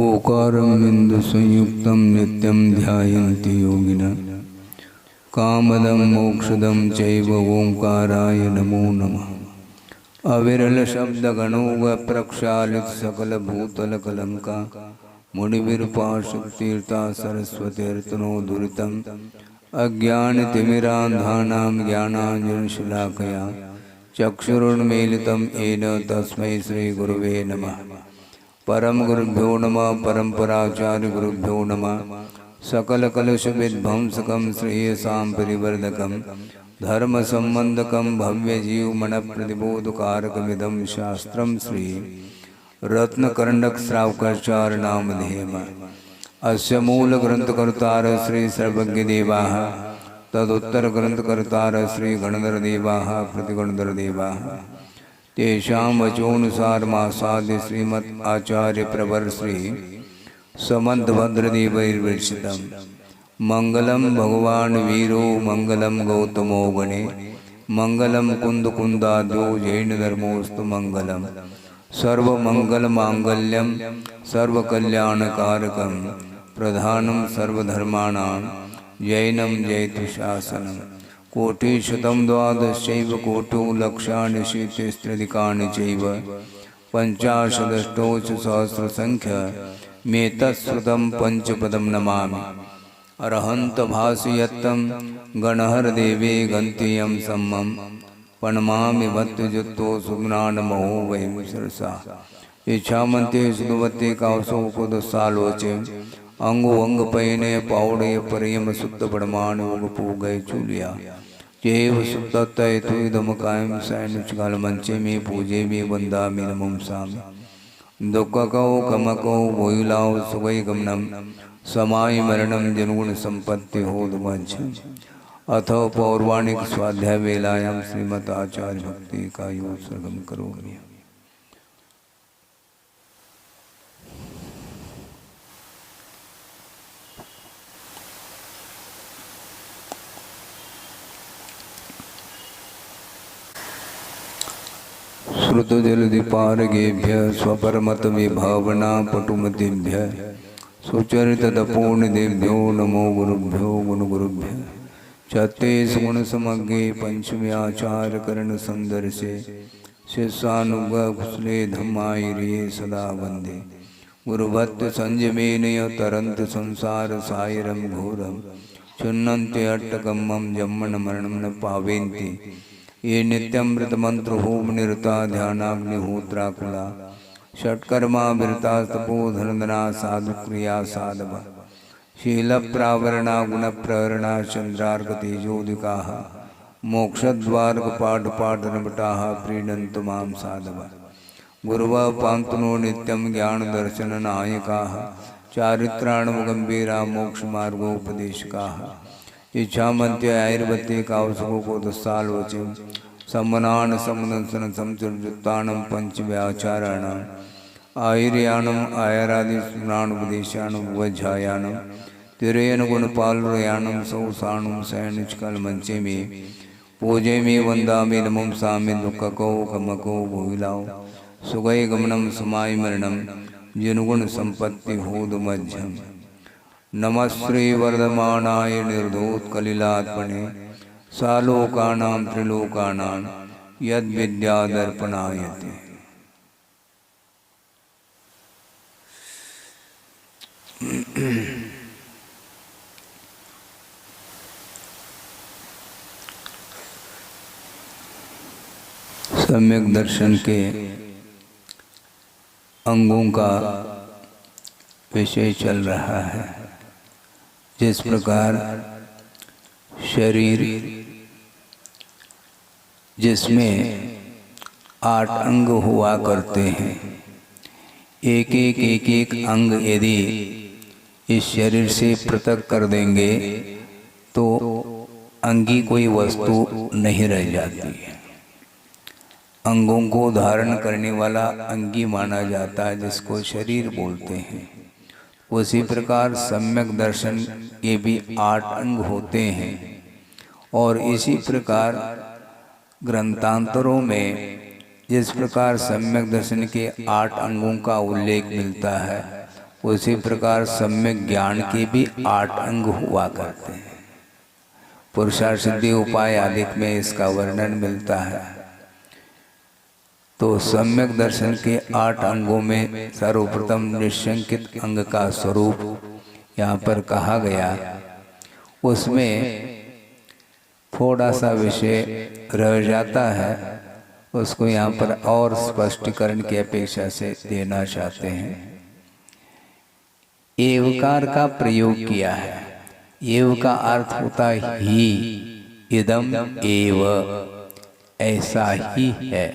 ओकारं बिन्दुसंयुक्तं नित्यं ध्यायन्ति योगिनः कामदं मोक्षदं चैव ओंकाराय नमो नमः। अविरल शब्द गणोग प्रक्षालित सकल भूतल कलंका मुनिविरपाशतीर्था सरस्वतीर्तनो दुरितम् अज्ञानतिमिरान्धानां ज्ञानाञ्जनशलाकया चक्षुरुन्मीलितं येन तस्मै श्रीगुरुवे नमः। परम गुरुभ्यो नमः। परम्पराचार्य गुरुभ्यो नमः। सकल कलुष विध्वंसकं श्रेयसां परिवर्धकं धर्म संबंधकं भव्य जीव मन प्रतिबोधकारकमिदं शास्त्रं श्री रत्नकर्णक श्रावकाचार्य नामधेयम्। अस्य मूल ग्रंथकर्तार श्री सर्वज्ञ देवाः तदुत्तर ग्रंथकर्तार श्री गणधर देवाः प्रतिगणधर देवाः तेषां वचोनुसारमासाद्य श्रीमद् आचार्य प्रवर श्री समन्तभद्रदेवैर्विरचितम्। मंगलम भगवान वीरो मंगलम गौतमो गणे मंगलम कुंद कुंदाद्यो जैन धर्मोस्तु मंगलम सर्वमंगल मांगल्यम सर्वकल्याणकारकम प्रधानम सर्वधर्माणां जैनम जयतु शासनम। कोटिशतं द्वादशैव कोटो लक्षाणि शीतिस्त्रिधिकानि चैव पंचाशदष्टोच सहस्रसंख्य मेतत्श्रुतं पंचपदं नमामि। अरहंत भासयत्तं गणहर देवे गन्त्ययं सम्मं प्रणमामि भक्तजुत्तो सुज्ञानमहो वयं सरसा। इच्छामन्ते सुदवते कावसो कुदसालोचे अंगो अंग पयने पावड़े परयम सुत्त बड़मान उग पूगय चूलिया जेव सुत्तय तुदम कायम सैन चुगाल मंचे में पूजे में वंदा में नमः सामि। दुःखको कमको वोयुलाओ सुगै गमनम समाय मरणम जनगुण संपत्ति होदमज्झम्। अथ पौर्वाणिक स्वाध्याय वेलायां श्रीमद् आचार्य भक्ति का योग सर्गम करोमि। श्रुतजलधिपारगेभ्य स्वपरमत विभावना पटुमतिभ्य सुचरितपूर्णदेभ्यो नमो गुरुभ्यो गुणगुरुभ्य। छत्तीस गुण समग्रे पंचम्याचार करण संदर्शे शिष्यानुगुसले धम्मायिरे सदा वंदे। गुरुभक्त संयमेनय तरंत संसार सायरम घोरम चुन्नन्ते अट्टकम्मं जम्मन मरणं न पावेन्ति ये नित्यमृत मंत्र होम निरता ध्यानाग्निहोत्राकुला षट्कर्मा विरता तपोधनदना साधु क्रिया साधव शील प्रावरणा गुण प्रहरणा चंद्रार्क तेजोदिका मोक्षद्वार पाठ पाठ नमटा प्रीणंत मां साधव। गुरुव पांतनो नित्यं ज्ञान दर्शन नायका चारित्राणगंभीरा मोक्ष मार्गोपदेशका। इच्छामंत्य आयुर्वते कावसको को दस्सालोचम सम्मनान समदंसन समचुर्जुत्तानं पंचव्याचाराणां आयुर्यानम् आयरादि स्मरानुपदेशानं वज्झायानं तिरयन गुणपालयानं सौसाणुं सैनिचकल मंचे में पूजे में वंदामि नमः सामि। दुःखको कमको भोगिलाओ सुगै गमनं समाय मरणं जिनुगुण संपत्ति होदमज्झम्। नमः श्री वर्धमानाय निर्धोत्कलिलात्मने सालोकानां त्रिलोकानां यद्विद्यादर्पणायते। सम्यक दर्शन के अंगों का विषय चल रहा है। जिस प्रकार शरीर जिसमें 8 अंग हुआ करते हैं, एक अंग यदि इस शरीर से पृथक कर देंगे तो अंगी कोई वस्तु नहीं रह जाती है। अंगों को धारण करने वाला अंगी माना जाता है, जिसको शरीर बोलते हैं। उसी प्रकार सम्यक दर्शन के भी 8 अंग होते हैं और इसी प्रकार ग्रंथांतरों में जिस प्रकार सम्यक दर्शन के 8 अंगों का उल्लेख मिलता है, उसी प्रकार सम्यक ज्ञान के भी 8 अंग हुआ करते हैं। पुरुषार्थ सिद्धि उपाय आदि में इसका वर्णन मिलता है। तो सम्यक दर्शन के 8 अंगों में सर्वप्रथम निशंकित अंग का स्वरूप यहाँ पर कहा गया। उसमें थोड़ा सा विषय रह जाता है, उसको यहाँ पर और स्पष्टीकरण की अपेक्षा से देना चाहते हैं। एवकार का प्रयोग किया है। एव का अर्थ होता है ही, इदम एव, ऐसा ही है,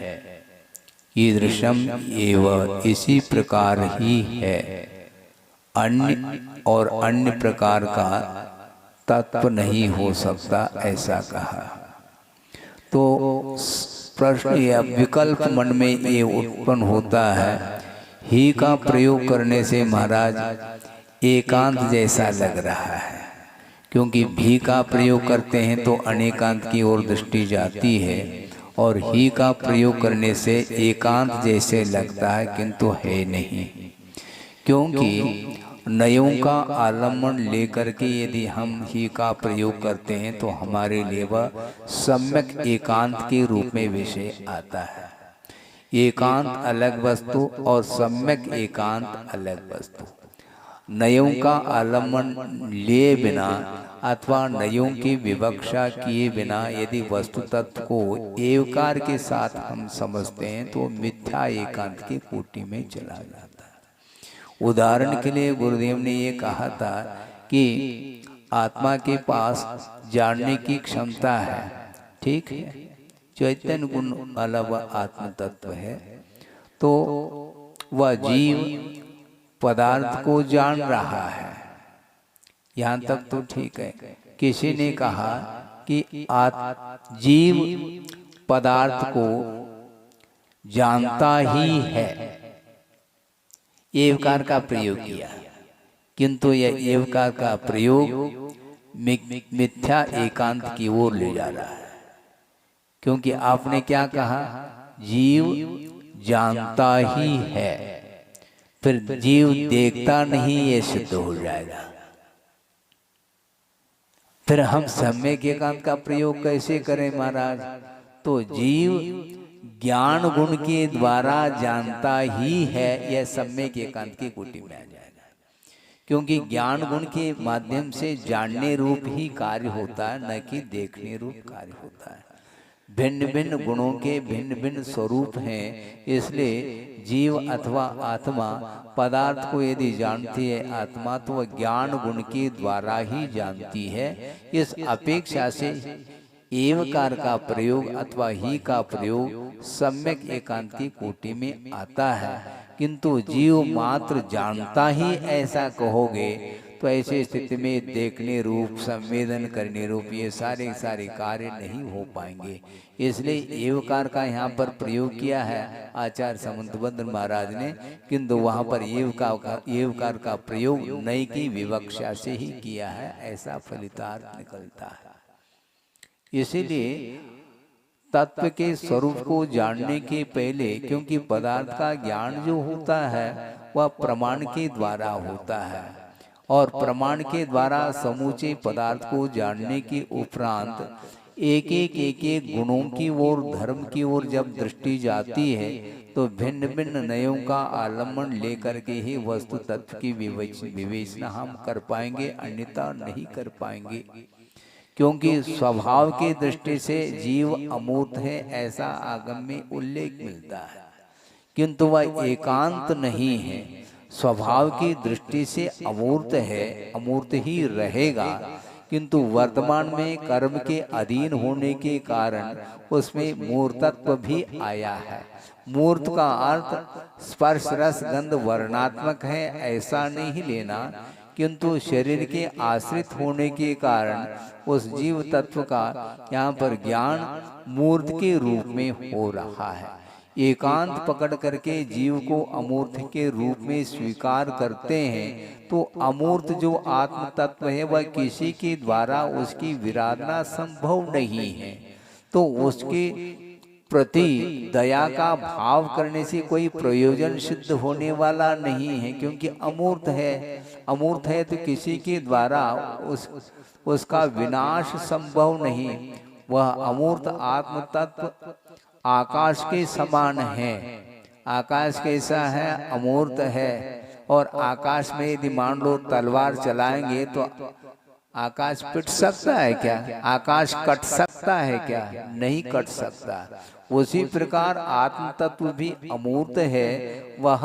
ईदृशम एव, इसी प्रकार ही है, अन्य और अन्य प्रकार का तत्व नहीं हो सकता, ऐसा कहा। तो प्रश्न या विकल्प मन में ये उत्पन्न होता है, ही का प्रयोग करने से महाराज एकांत जैसा लग रहा है, क्योंकि भी का प्रयोग करते हैं तो अनेकांत की ओर दृष्टि जाती है, और ही का प्रयोग करने से एकांत जैसे लगता है, किंतु है नहीं। क्योंकि नयों का आलम्बन लेकर के यदि हम ही का प्रयोग करते हैं तो हमारे लिए वह सम्यक एकांत के रूप में विषय आता है। एकांत अलग वस्तु और सम्यक एकांत अलग वस्तु। नयों का आलम्बन लिए बिना अथवा नयों की विवक्षा किए बिना यदि वस्तु तत्व को एवकार के साथ हम समझते हैं तो मिथ्या एकांत की कोटि में चला जाता है। उदाहरण के लिए गुरुदेव ने ये कहा था कि आत्मा के पास जानने की क्षमता है, ठीक है, चैतन्य गुण वाला वह आत्म तत्व है, तो वह जीव पदार्थ को जान रहा है, यहाँ तक तो ठीक है। किसी ने कहा कि जीव पदार्थ को जानता ही है, एवकार का प्रयोग किया, किंतु यह एवकार का प्रयोग मिथ्या एकांत की ओर ले जा रहा है। क्योंकि आपने क्या कहा, जीव जानता ही है, फिर जीव देखता नहीं, ये सिद्ध हो जाएगा। फिर हम सम्यक एकांत का प्रयोग कैसे करें महाराज? तो जीव ज्ञान गुण के द्वारा जानता ही है, यह सम्यक एकांत की कोटि में आ जाएगा। क्योंकि ज्ञान गुण के माध्यम से जानने रूप ही कार्य होता है, न कि देखने रूप कार्य होता है। भिन्न भिन्न गुणों के भिन्न भिन्न स्वरूप हैं, इसलिए जीव अथवा आत्मा पदार्थ को यदि जानती है आत्मा, तो वह ज्ञान गुण के द्वारा ही जानती है। इस अपेक्षा से एवकार का प्रयोग अथवा ही का प्रयोग सम्यक एकांत की कोटि में आता है, किंतु जीव मात्र जानता ही ऐसा कहोगे तो ऐसे स्थिति में देखने रूप, संवेदन करने रूप ये सारे कार्य नहीं हो पाएंगे। इसलिए एवकार का यहाँ पर प्रयोग किया है आचार्य समंतभद्र महाराज ने, किंतु वहाँ पर एवकार का प्रयोग नई की विवक्षा से ही किया है, ऐसा फलितार्थ निकलता है। इसीलिए तत्व के स्वरूप को जानने के पहले, क्योंकि पदार्थ का ज्ञान जो होता है वह प्रमाण के द्वारा होता है, और प्रमाण के द्वारा समूचे पदार्थ को जानने के उपरांत एक एक गुणों की ओर, धर्म की ओर जब दृष्टि जाती है तो भिन्न भिन्न नयों का आलम्बन लेकर के ही वस्तु तत्व की विवेचना हम कर पाएंगे, अन्यथा नहीं कर पाएंगे। क्योंकि स्वभाव की दृष्टि से जीव अमूर्त है, ऐसा आगम में उल्लेख मिलता है, किंतु वह एकांत नहीं है। स्वभाव की दृष्टि से अमूर्त है, अमूर्त ही रहेगा, किंतु वर्तमान में कर्म के अधीन होने के कारण उसमें मूर्तत्व भी आया है। मूर्त का अर्थ स्पर्श रस गंध वर्णात्मक है, ऐसा नहीं लेना, किंतु शरीर के आश्रित होने के कारण उस जीव तत्व का यहाँ पर ज्ञान मूर्त के रूप में हो रहा है। एकांत पकड़ करके जीव को अमूर्त के रूप में स्वीकार करते हैं तो अमूर्त जो आत्म तत्व है वह किसी के द्वारा उसकी विराधना संभव नहीं है, तो उसके प्रति दया का भाव करने से कोई प्रयोजन सिद्ध होने वाला नहीं है, क्योंकि अमूर्त है। अमूर्त है तो किसी के द्वारा उसका विनाश संभव नहीं। वह अमूर्त आत्म तत्व आकाश के समान है। आकाश कैसा है? अमूर्त है। और आकाश में यदि मान लो तलवार चलाएंगे तो आकाश पिट सकता है क्या? आकाश कट सकता है क्या? नहीं कट सकता। उसी प्रकार आत्म तत्व भी अमूर्त है। वह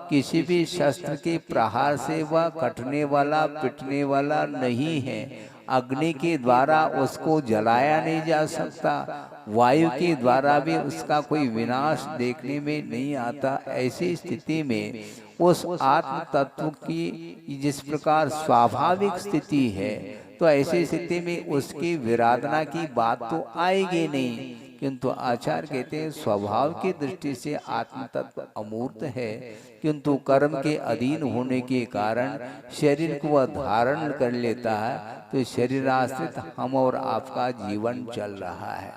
किसी भी शस्त्र के प्रहार से वह कटने वाला, पिटने वाला नहीं है। अग्नि के द्वारा उसको जलाया नहीं जा सकता, वायु के द्वारा भी उसका कोई विनाश देखने में नहीं आता। ऐसी स्थिति में उस आत्म तत्व की जिस प्रकार स्वाभाविक स्थिति है, तो ऐसी स्थिति में उसकी विराधना की बात तो आएगी नहीं। किंतु आचार्य कहते हैं स्वभाव की दृष्टि से आत्म तत्व अमूर्त है, किंतु कर्म के अधीन होने के कारण शरीर को वह धारण कर लेता है। तो शरीराश्रित हम और आपका जीवन चल रहा है।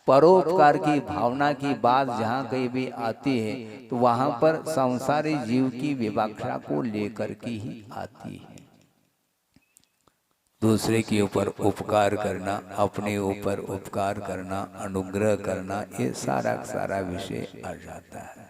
परोपकार की भावना की बात जहाँ कहीं भी आती है तो वहाँ पर संसारी जीव की विवक्षा को लेकर के ही आती है। दूसरे के ऊपर उपकार करना, अपने ऊपर उपकार करना, अनुग्रह करना, ये सारा सारा विषय आ जाता है।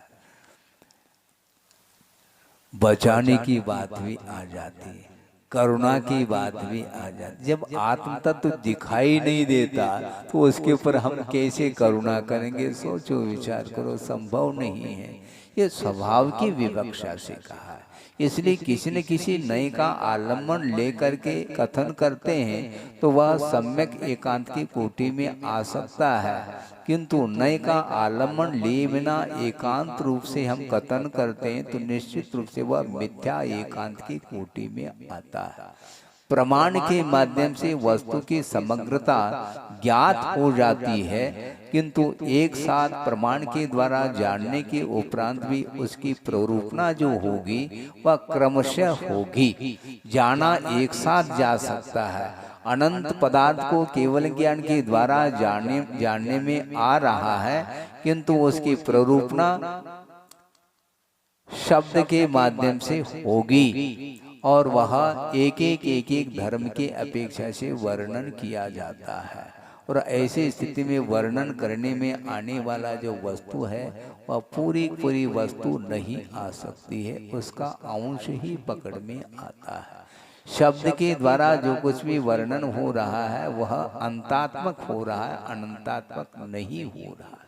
बचाने की बात भी आ जाती है, करुणा की बात भी आ जाती। जब आत्म तत्व दिखाई नहीं देता तो उसके ऊपर हम कैसे करुणा करेंगे? सोचो, विचार करो, संभव नहीं है। ये स्वभाव की विवक्षा से कहा है। इसलिए किसी न किसी नए का आलम्बन लेकर के कथन करते हैं तो वह सम्यक एकांत की कोटि में आ सकता है, किंतु नए का आलम्बन लिए बिना एकांत रूप से हम कथन करते हैं तो निश्चित रूप से वह मिथ्या एकांत की कोटि में आता है। प्रमाण के माध्यम से वस्तु की समग्रता ज्ञात हो जाती है, किंतु एक साथ प्रमाण के द्वारा जानने के उपरांत भी उसकी प्ररूपणा जो होगी वह क्रमशः होगी। जाना एक साथ जा सकता है। अनंत पदार्थ को केवल ज्ञान के द्वारा जानने में आ रहा है, किंतु उसकी प्ररूपणा शब्द के माध्यम से होगी, और वह एक एक धर्म के अपेक्षा से वर्णन किया जाता है। और ऐसी स्थिति में वर्णन करने में आने वाला जो वस्तु है वह पूरी पूरी वस्तु नहीं आ सकती है, उसका अंश ही पकड़ में आता है। शब्द के द्वारा जो कुछ भी वर्णन हो रहा है वह अंतात्मक हो रहा है, अनंतात्मक नहीं हो रहा है।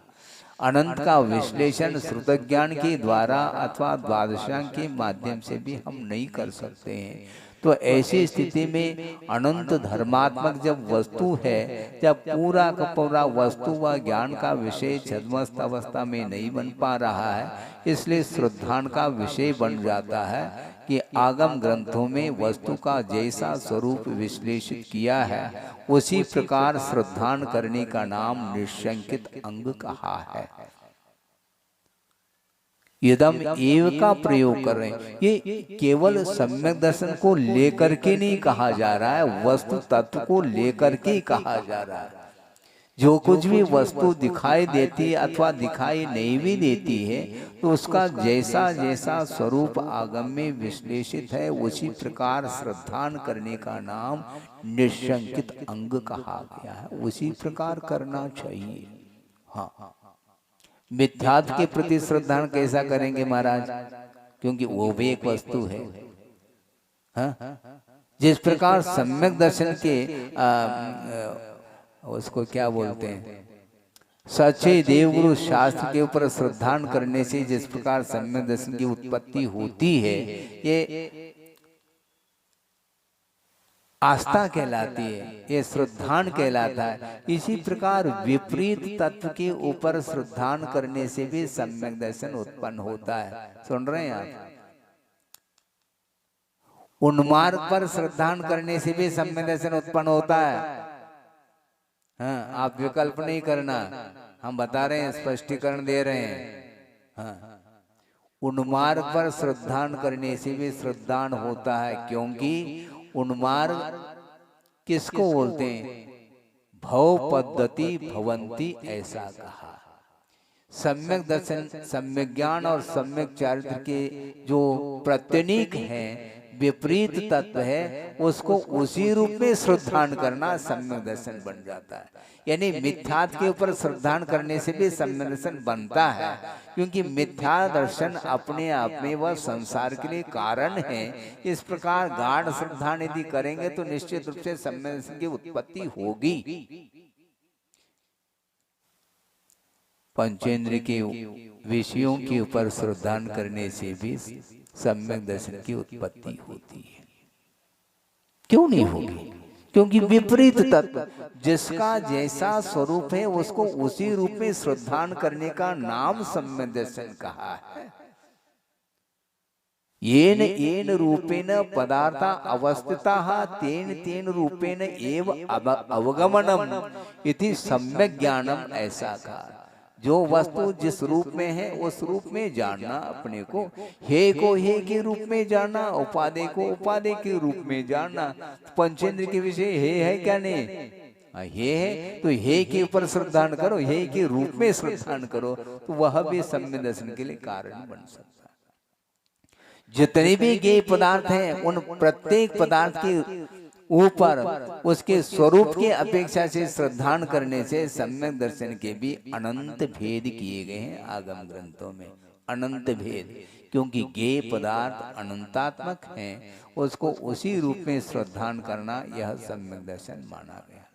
अनंत का विश्लेषण श्रुत ज्ञान के द्वारा अथवा द्वादशांग के माध्यम से भी हम नहीं कर सकते हैं। तो ऐसी स्थिति में अनंत धर्मात्मक जब वस्तु है, जब पूरा का पूरा वस्तु व ज्ञान का विषय छद्मस्त अवस्था में नहीं बन पा रहा है, इसलिए श्रद्धान का विषय बन जाता है कि आगम ग्रंथों में वस्तु का जैसा स्वरूप विश्लेषित किया है उसी प्रकार श्रद्धान करने का नाम निशंकित अंग कहा है। यदम एव का प्रयोग कर रहे हैं, ये केवल सम्यक दर्शन को लेकर के नहीं कहा जा रहा है, वस्तु तत्व को लेकर के कहा जा रहा है। जो कुछ भी वस्तु दिखाई देती है अथवा दिखाई नहीं भी देती है तो उसका जैसा जैसा स्वरूप आगम में विश्लेषित है उसी प्रकार श्रद्धान करने का नाम निशंकित अंग कहा गया है। उसी प्रकार करना चाहिए। हाँ, मिथ्यात्व के प्रति श्रद्धान कैसा करेंगे महाराज? क्योंकि वो भी एक वस्तु है। हाँ? जिस प्रकार सम्यक दर्शन के उसको क्या बोलते हैं, सच्चे देवगुरु शास्त्र के ऊपर श्रद्धान करने से जिस प्रकार सम्यक दर्शन की उत्पत्ति होती है, ये आस्था कहलाती है, ये श्रद्धान कहलाता है। इसी प्रकार विपरीत तत्व के ऊपर श्रद्धान करने से भी सम्यक दर्शन उत्पन्न होता है। सुन रहे हैं आप? उन्मार्ग पर श्रद्धान करने से भी सम्यक दर्शन उत्पन्न होता है। हाँ, आप विकल्प नहीं करना, हम बता रहे हैं, स्पष्टीकरण दे रहे हैं। हाँ, उन्मार्ग पर श्रद्धान करने से भी श्रद्धान होता है, क्योंकि उन्मार्ग किसको बोलते हैं? भव पद्धति भवंती ऐसा कहा। सम्यक दर्शन, सम्यक ज्ञान और सम्यक चारित्र के जो प्रत्यनीक हैं, विपरीत तत्व है, उसको उसी रूप में श्रद्धान करना सम्यक दर्शन बन जाता है। यानी मिथ्यात के ऊपर श्रद्धान करने से भी सम्यक दर्शन बनता है, क्योंकि मिथ्या दर्शन अपने आप में वह संसार के लिए कारण है। इस प्रकार गाढ़ श्रद्धान यदि करेंगे तो निश्चित रूप से सम्यक दर्शन की उत्पत्ति होगी। पंचेंद्र के विषयों के ऊपर श्रद्धान करने से भी सम्यक दर्शन की उत्पत्ति होती है। क्यों नहीं होगी? क्योंकि विपरीत तत्व, जिसका जैसा स्वरूप है उसको उसी रूप में श्रद्धान करने का नाम सम्यक दर्शन कहा है। येन येन रूपेण पदार्था अवस्थिताः तेन तेन रूपेण एव अवगमनम् इति सम्यक ज्ञानम, ऐसा कहा। जो वस्तु जिस रूप में है उस रूप में जानना अपने को, हे को हे के रूप में जानना, उपादेय को उपादेय के रूप में जानना। पंचेंद्र के विषय हे है क्या? नहीं, हे है तो हे के ऊपर श्रद्धान करो, हे के रूप में श्रद्धान करो, तो वह भी सम्यक दर्शन के लिए कारण बन सकता है। जितने भी ज्ञेय पदार्थ हैं उन प्रत्येक पदार्थ के ऊपर उसके स्वरूप के अपेक्षा से श्रद्धान करने से सम्यक दर्शन के भी अनंत भेद किए गए हैं आगम ग्रंथों में। अनंत भेद, क्योंकि ज्ञेय पदार्थ अनंतात्मक हैं, उसको उसी रूप में श्रद्धान करना यह सम्यक दर्शन माना गया।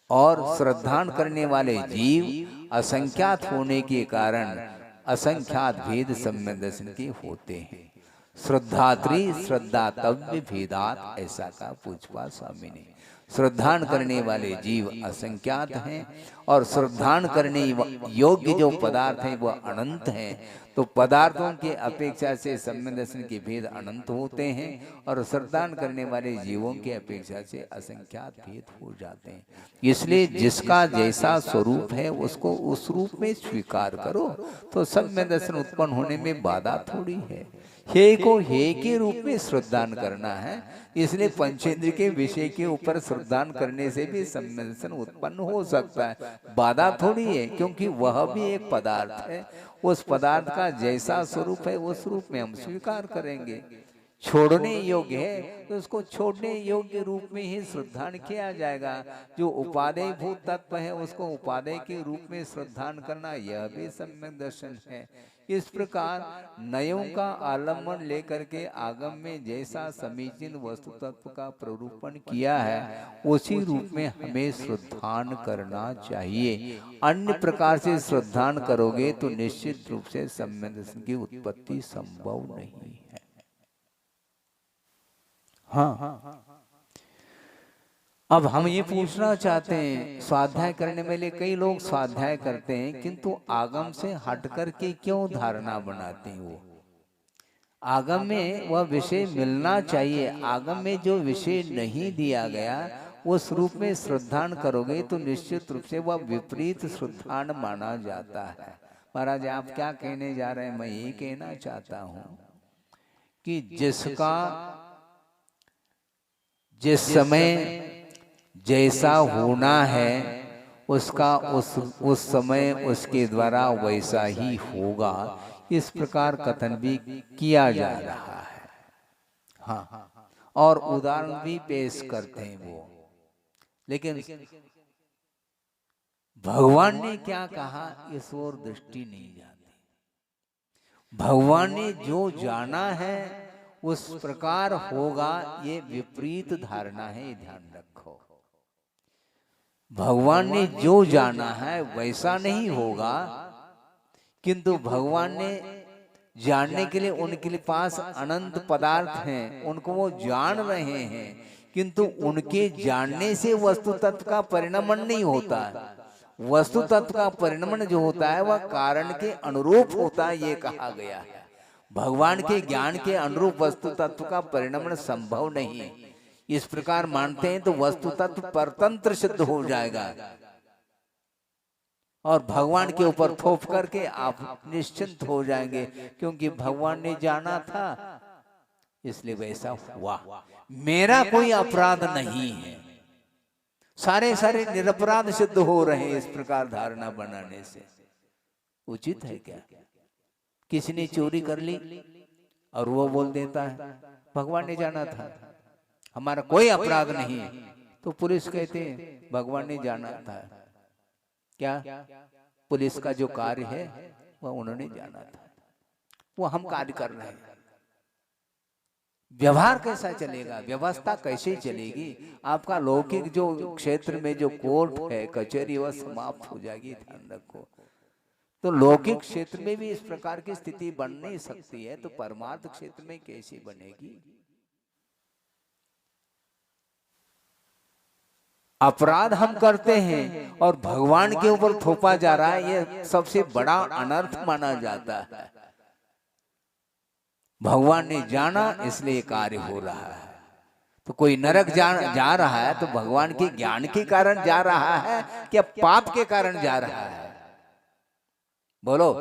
और श्रद्धान करने वाले जीव असंख्यात होने के कारण असंख्यात भेद सम्यक दर्शन के होते हैं। श्रद्धात्री श्रद्धातव्य भेदात, ऐसा कहा पूज्यपाद स्वामी ने। श्रद्धान करने वाले जीव असंख्यात हैं और श्रद्धान करने योग्य जो पदार्थ हैं वह अनंत हैं। तो पदार्थों के अपेक्षा से सम्यक दर्शन के भेद अनंत होते हैं और श्रद्धान करने वाले जीवों के अपेक्षा से असंख्यात भेद हो जाते हैं। इसलिए जिसका जैसा स्वरूप है उसको उस रूप में स्वीकार करो, तो सम्यक दर्शन उत्पन्न होने में बाधा थोड़ी है। हे को हे के रूप में श्रद्धान करना है, इसलिए पंचेंद्र के विषय के ऊपर श्रद्धान करने से भी सम्यक दर्शन उत्पन्न हो सकता है। बाधा थोड़ी है, क्योंकि वह भी एक पदार्थ है। उस पदार्थ का जैसा स्वरूप है उस रूप में हम स्वीकार करेंगे। छोड़ने योग्य है तो उसको छोड़ने योग्य रूप में ही श्रद्धान किया जाएगा। जो उपादेय भूत तत्व है उसको उपादेय के रूप में श्रद्धान करना, यह भी सम्यक दर्शन है। इस प्रकार नयों का आलम्बन लेकर के आगम में जैसा समीचीन वस्तु तत्व का प्ररूपण किया है उसी रूप में हमें श्रद्धान करना चाहिए। अन्य प्रकार से श्रद्धान करोगे तो निश्चित रूप से सम्यक दर्शन की उत्पत्ति संभव नहीं है। हाँ, अब हम ये पूछना चाहते हैं, स्वाध्याय करने वाले कई लोग स्वाध्याय करते हैं किंतु आगम से हट करके क्यों धारणा बनाते हैं? वो आगम में वह विषय मिलना चाहिए। आगम में जो विषय नहीं दिया गया उस रूप में श्रद्धान करोगे तो निश्चित रूप से वह विपरीत श्रद्धान माना जाता है। महाराज आप क्या कहने जा रहे हैं? मैं ये कहना चाहता हूं कि जिसका जिस समय जैसा होना है उसका उस समय उसके द्वारा वैसा ही होगा, इस प्रकार कथन भी किया जा रहा है। हाँ, और उदाहरण भी पेश करते हैं वो। लेकिन भगवान ने क्या कहा इस ओर दृष्टि नहीं जाती। भगवान ने जो जाना है उस प्रकार होगा, ये विपरीत धारणा है, ये ध्यान रखो। भगवान ने जो जाना है वैसा नहीं होगा, किंतु भगवान ने जानने के लिए उनके पास अनंत पदार्थ हैं, उनको वो जान रहे हैं, किंतु उनके जानने से वस्तु तत्व का परिणमन नहीं होता है। वस्तु तत्व का परिणमन जो होता है वह कारण के अनुरूप होता है, ये कहा गया है। भगवान के ज्ञान के अनुरूप वस्तु तत्व का परिणमन संभव नहीं है। इस प्रकार मानते हैं तो वस्तु तत्व परतंत्र सिद्ध हो जाएगा और भगवान के ऊपर थोप करके आप निश्चिंत हो जाएंगे, क्योंकि भगवान ने जाना था इसलिए वैसा हुआ। मेरा कोई अपराध नहीं है, सारे निरपराध सिद्ध हो रहे हैं। इस प्रकार धारणा बनाने से उचित है क्या? किसी ने चोरी कर ली और वो बोल देता है भगवान ने जाना था, हमारा कोई अपराध नहीं है, तो पुलिस कहते हैं भगवान ने जाना था। क्या पुलिस का जो कार्य है वह उन्होंने जाना था, वो हम कार्य कर रहे हैं। व्यवहार कैसा चलेगा, व्यवस्था कैसे चलेगी? आपका लौकिक जो क्षेत्र में जो कोर्ट है, कचहरी, वह समाप्त हो जाएगी, ध्यान रखो। तो लौकिक क्षेत्र में भी इस प्रकार की स्थिति बन नहीं सकती है, तो परमार्थ क्षेत्र में कैसे बनेगी? अपराध हम करते हैं और भगवान के ऊपर थोपा जा रहा है, यह सबसे बड़ा अनर्थ माना जाता है। भगवान ने जाना इसलिए कार्य हो रहा है। तो कोई नरक जा रहा है तो भगवान के ज्ञान के कारण जा रहा है क्या पाप के कारण जा रहा है? बोलो।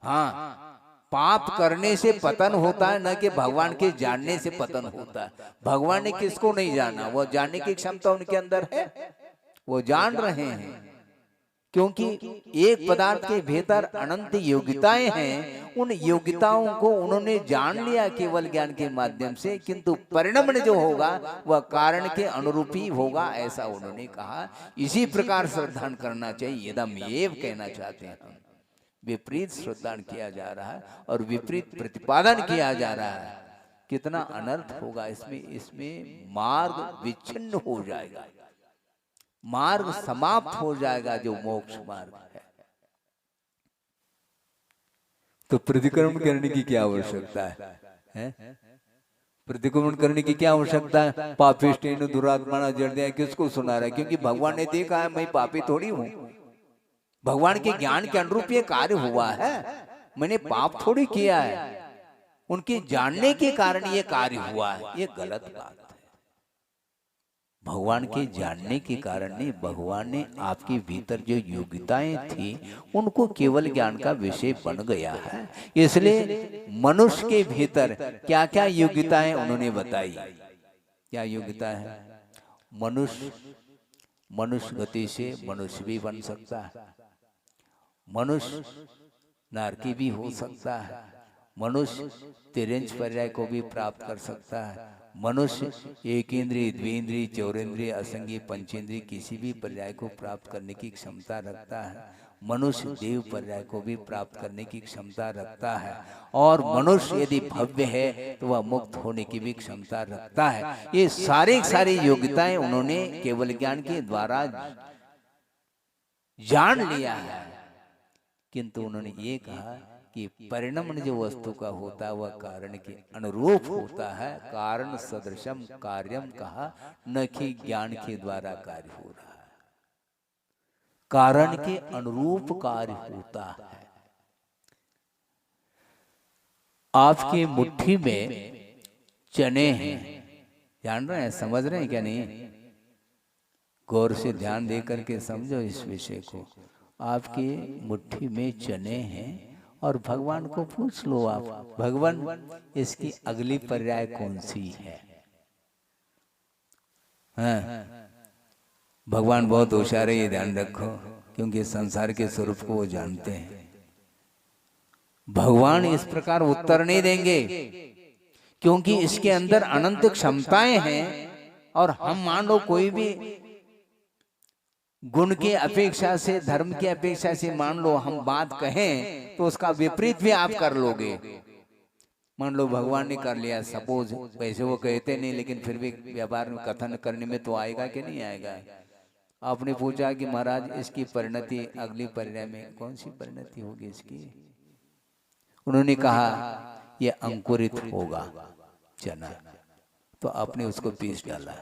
हाँ, पाप करने से पतन होता है, न कि भगवान के जानने से पतन होता है। भगवान ने किसको नहीं जाना, वो जानने की क्षमता उनके अंदर है, वो जान रहे हैं। क्योंकि एक पदार्थ के भीतर अनंत योग्यताएं हैं, उन योग्यताओं को उन्होंने जान लिया केवल ज्ञान के माध्यम से, किंतु परिणाम जो होगा वह कारण के अनुरूप ही होगा, ऐसा उन्होंने कहा। इसी प्रकार श्रद्धान करना चाहिए, यदम एव कहना चाहते हैं हम। विपरीत श्रद्धान किया जा रहा है और विपरीत प्रतिपादन किया जा रहा है, कितना अनर्थ होगा इसमें। इसमें मार्ग विच्छिन्न हो जाएगा, मार्ग समाप्त हो जाएगा, जो मोक्ष मार्ग है। तो प्रतिक्रमण करने की क्या आवश्यकता है? प्रतिक्रमण करने की क्या आवश्यकता है? पापिष्ट दुरात्मा जड़ दिया, किसको सुना रहा है? क्योंकि भगवान ने देखा है मैं पापी थोड़ी हूं, भगवान के ज्ञान के अनुरूप ये कार्य हुआ है, मैंने पाप थोड़ी किया है, उनके जानने के कारण ये कार्य हुआ है। ये गलत बात है। भगवान के जानने के कारण नहीं, भगवान ने आपके भीतर जो योग्यताएं थी उनको केवल ज्ञान का विषय बन गया है। इसलिए मनुष्य के भीतर क्या क्या योग्यताएं उन्होंने बताई। क्या योग्यता है? मनुष्य गति से मनुष्य भी बन सकता है, मनुष्य नारकी भी हो सकता है, मनुष्य तिरंज पर्याय को भी प्राप्त कर सकता है, मनुष्य एक इंद्रिय, द्विंद्रिय, चौरेंद्रिय, असंगी, पंचेंद्रिय किसी भी पर्याय को प्राप्त करने की क्षमता रखता है, मनुष्य देव पर्याय को भी प्राप्त करने की क्षमता रखता है, और मनुष्य यदि भव्य है तो वह मुक्त होने की भी क्षमता रखता है। ये सारी योग्यताएं उन्होंने केवल ज्ञान के द्वारा जान लिया है, किंतु उन्होंने ये कहा कि परिणाम जो वस्तु का होता है वह कारण के अनुरूप होता है। कारण सदृशम कार्यम कहा, न कि ज्ञान के द्वारा कार्य हो रहा है, कारण के अनुरूप कार्य होता है। आपकी मुट्ठी में चने हैं, जान रहे हैं, समझ रहे हैं क्या? नहीं, गौर से ध्यान दे करके समझो इस विषय को। आपकी मुट्ठी में चने हैं और भगवान को पूछ लो आप, भगवान इसकी अगली पर्याय कौन सी है? हाँ, भगवान बहुत होशियार है, ये ध्यान रखो, क्योंकि संसार के स्वरूप को वो जानते हैं। भगवान इस प्रकार उत्तर नहीं देंगे, क्योंकि इसके अंदर अनंत क्षमताएं हैं, और हम मान लो कोई भी गुण के अपेक्षा से, धर्म की अपेक्षा से मान लो हम बात कहें तो उसका विपरीत भी आप कर लोगे। मान लो भगवान ने कर लिया, सपोज, वैसे वो कहते नहीं, लेकिन फिर भी व्यवहार में कथन करने में तो आएगा कि नहीं आएगा। आपने पूछा कि महाराज इसकी परिणति अगली पर्याय में कौन सी परिणति होगी इसकी? उन्होंने कहा ये अंकुरित होगा चना, तो आपने उसको पीस डाला।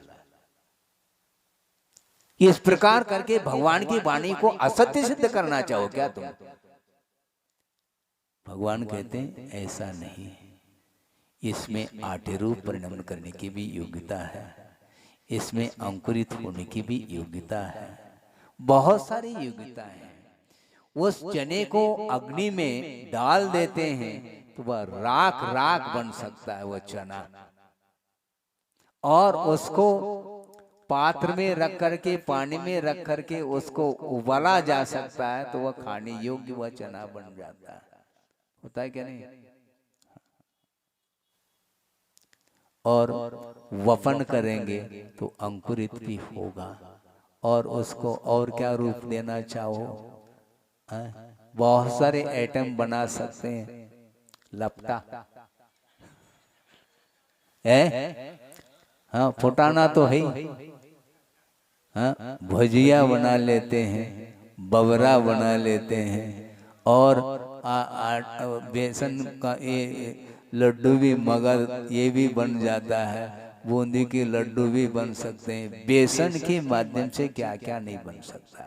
इस प्रकार करके भगवान की वाणी को असत्य सिद्ध करना चाहो क्या तुम? भगवान कहते हैं ऐसा नहीं, इसमें आठे रूप परिणमन करने की भी योग्यता है, इसमें अंकुरित होने की भी योग्यता है, बहुत सारी योग्यता है। उस चने को अग्नि में डाल देते हैं तो वह राख राख बन सकता है वह चना, और उसको पात्र में रख करके पानी में रख करके उसको उबाला जा सकता है तो वह खाने योग्य वह चना बन जाता है। होता है क्या नहीं? और वपन करेंगे तो अंकुरित भी होगा। और उसको और क्या रूप देना चाहो, बहुत सारे आइटम बना सकते हैं। लपटा है, हाँ फुटाना तो है ही, हाँ भुजिया बना लेते हैं, बवरा बना लेते हैं, और बेसन का ये लड्डू भी, मगर ये भी बन जाता है। बूंदी के लड्डू भी बन सकते हैं। बेसन के माध्यम से क्या क्या नहीं बन सकता।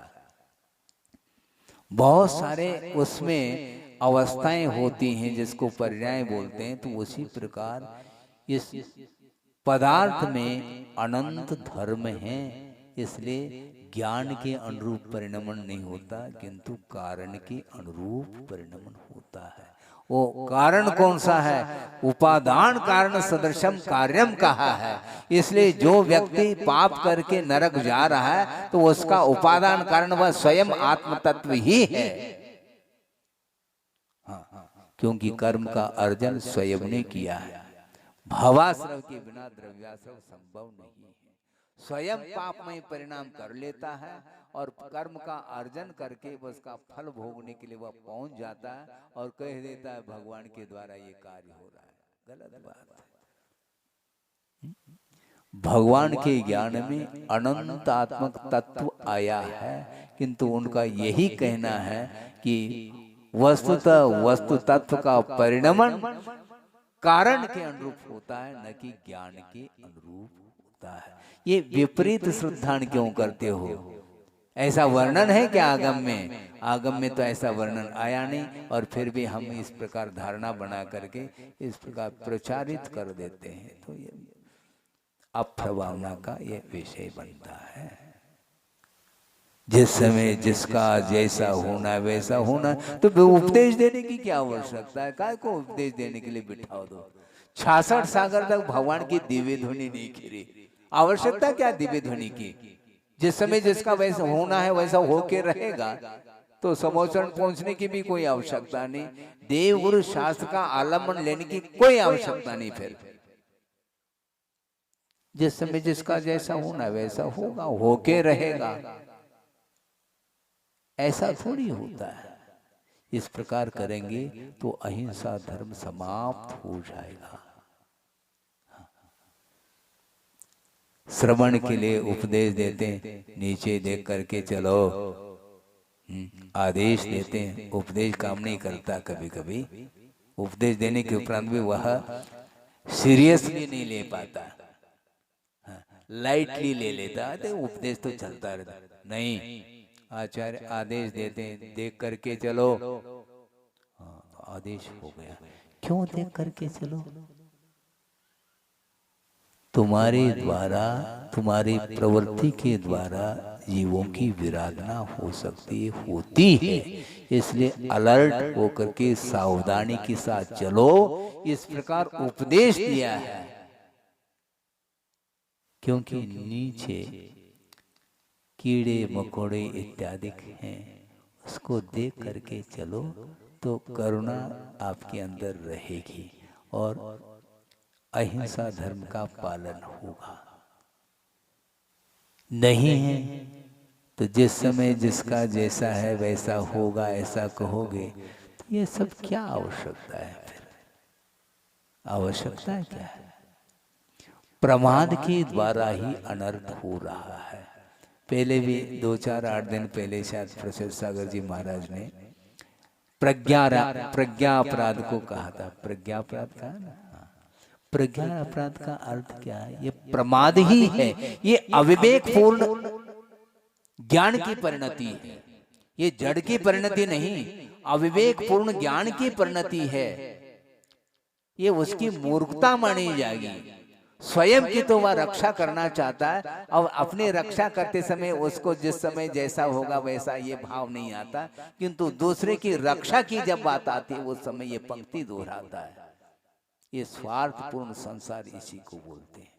बहुत सारे उसमें अवस्थाएं होती हैं जिसको पर्याय बोलते हैं। तो उसी प्रकार इस पदार्थ में अनंत धर्म है, इसलिए ज्ञान के अनुरूप परिणमन नहीं होता, किंतु कारण के अनुरूप परिणमन होता है। वो कारण कौन सा है? उपादान कारण सदृशम कार्यम कहा है। इसलिए जो व्यक्ति पाप करके नरक जा रहा है तो उसका उपादान कारण वह स्वयं आत्म तत्व ही है। हाँ, क्योंकि कर्म का अर्जन स्वयं ने किया है। भावाश्रव के बिना द्रव्याश्रव संभव नहीं है। स्वयं पापमय परिणाम कर लेता है और कर्म का अर्जन करके उसका फल भोगने के लिए वह पहुंच जाता है और कह देता है भगवान के द्वारा ये कार्य हो रहा है। गलत बात है। भगवान के ज्ञान में अनंतात्मक तत्व आया है, किंतु उनका यही कहना है कि वस्तुतः वस्तु तत्व का परिणमन कारण के अनुरूप होता है, न कि ज्ञान के अनुरूप होता है। ये विपरीत श्रद्धान क्यों करते हो? ऐसा वर्णन है क्या आगम में? आगम में तो ऐसा वर्णन आया नहीं, और फिर भी हम इस प्रकार धारणा बना करके इस प्रकार प्रचारित कर देते हैं। तो ये अप्रभावना का ये विषय बनता है। जिस समय जिसका जैसा होना वैसा होना, तो उपदेश देने की क्या आवश्यकता है? काय को उपदेश देने के लिए बिठाओ दो। 66 सागर तक भगवान की दिव्य ध्वनि नहीं खिरी, आवश्यकता क्या दिव्य ध्वनि की? जिस समय जिसका वैसा होना है वैसा होके रहेगा, तो समोचरण पहुंचने की भी कोई आवश्यकता नहीं। देव गुरु शास्त्र का आलम्बन लेने की कोई आवश्यकता नहीं। फिर जिस समय जिसका जैसा होना वैसा होगा, होके रहेगा, ऐसा थोड़ी होता है। इस प्रकार करेंगे तो अहिंसा धर्म समाप्त हो जाएगा। श्रवण के लिए उपदेश देते हैं, नीचे देख करके चलो, आदेश देते हैं, उपदेश काम नहीं करता। कभी कभी उपदेश देने के उपरांत भी वह सीरियसली नहीं ले पाता, लाइटली ले लेता है। तो उपदेश तो चलता रहता नहीं। आचार्य आदेश देते हैं, देख करके चलो। आदेश हो गया, क्यों देख करके चलो? तुम्हारे द्वारा, तुम्हारी प्रवृत्ति के द्वारा जीवों की विराधना हो सकती है, होती है। इसलिए अलर्ट होकर के सावधानी के साथ चलो, इस प्रकार उपदेश दिया है। क्योंकि नीचे कीड़े मकोड़े इत्यादि हैं, उसको देख करके चलो तो करुणा आपके अंदर रहेगी और अहिंसा धर्म का पालन होगा। नहीं है तो जिस समय जिसका जैसा है वैसा होगा, ऐसा कहोगे तो ये सब क्या आवश्यकता है? फिर आवश्यकता है क्या है? प्रमाद के द्वारा ही अनर्थ हो रहा है। पहले भी 2-4-8 दिन पहले शायद प्रोफेसर सागर जी महाराज ने प्रज्ञा अपराध को कहा था। प्रज्ञा अपराध कहा ना? प्रज्ञा अपराध का अर्थ क्या है? ये प्रमाद ही है, ये अविवेक पूर्ण ज्ञान की परिणति है। ये जड़ की परिणति नहीं, अविवेक पूर्ण ज्ञान की परिणति है। ये उसकी मूर्खता मानी जाएगी। स्वयं की तो वह रक्षा करना चाहता है, और अपनी रक्षा करते समय उसको जिस समय जैसा होगा वैसा ये भाव नहीं आता, किंतु दूसरे की रक्षा की जब बात आती है उस समय ये पंक्ति दोहराता है। ये स्वार्थपूर्ण संसार इसी को बोलते हैं।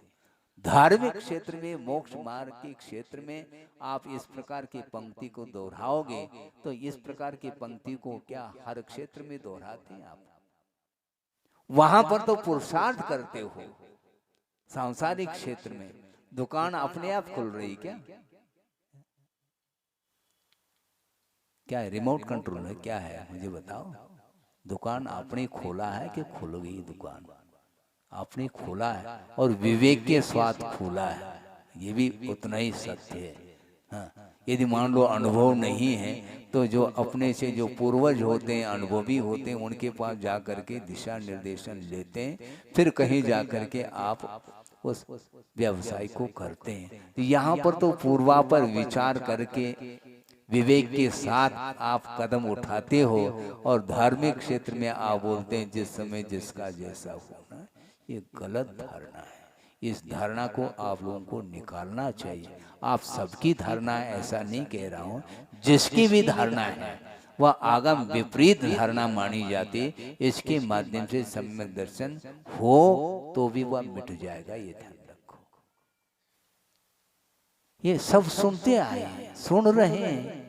धार्मिक क्षेत्र में, मोक्ष मार्ग के क्षेत्र में आप इस प्रकार की पंक्ति को दोहराओगे तो इस प्रकार की पंक्ति को क्या हर क्षेत्र में दोहराते हैं आप? वहां पर तो पुरुषार्थ करते हो। सांसारिक क्षेत्र में दुकान अपने आप खुल रही क्या? क्या है? रिमोट कंट्रोल है क्या है? मुझे बताओ। दुकान आपने खोला है कि खुल गई दुकान? आपने खोला है और विवेक के स्वाद खोला है, ये भी उतना ही सत्य है। हाँ, यदि मान लो अनुभव नहीं है तो जो अपने से जो पूर्वज होते हैं, अनुभवी होते हैं, उनके पास जा करके दिशा निर्देशन लेते हैं, फिर कहीं जा करके आप उस व्यवसाय को करते हैं। तो यहाँ पर तो पूर्वा पर विचार करके विवेक के साथ आप कदम उठाते हो और धार्मिक क्षेत्र में आप बोलते हैं जिस समय जिसका जैसा होना। ये गलत धारणा है। इस धारणा को आप लोगों को निकालना चाहिए। आप सबकी धारणा ऐसा नहीं कह रहा हूं, जिसकी भी धारणा है वह आगम विपरीत धारणा मानी जाती, इसके माध्यम से सम्यक दर्शन हो तो भी वह मिट जाएगा। ये ध्यान रखो। ये सब सुनते आए हैं, सुन रहे हैं।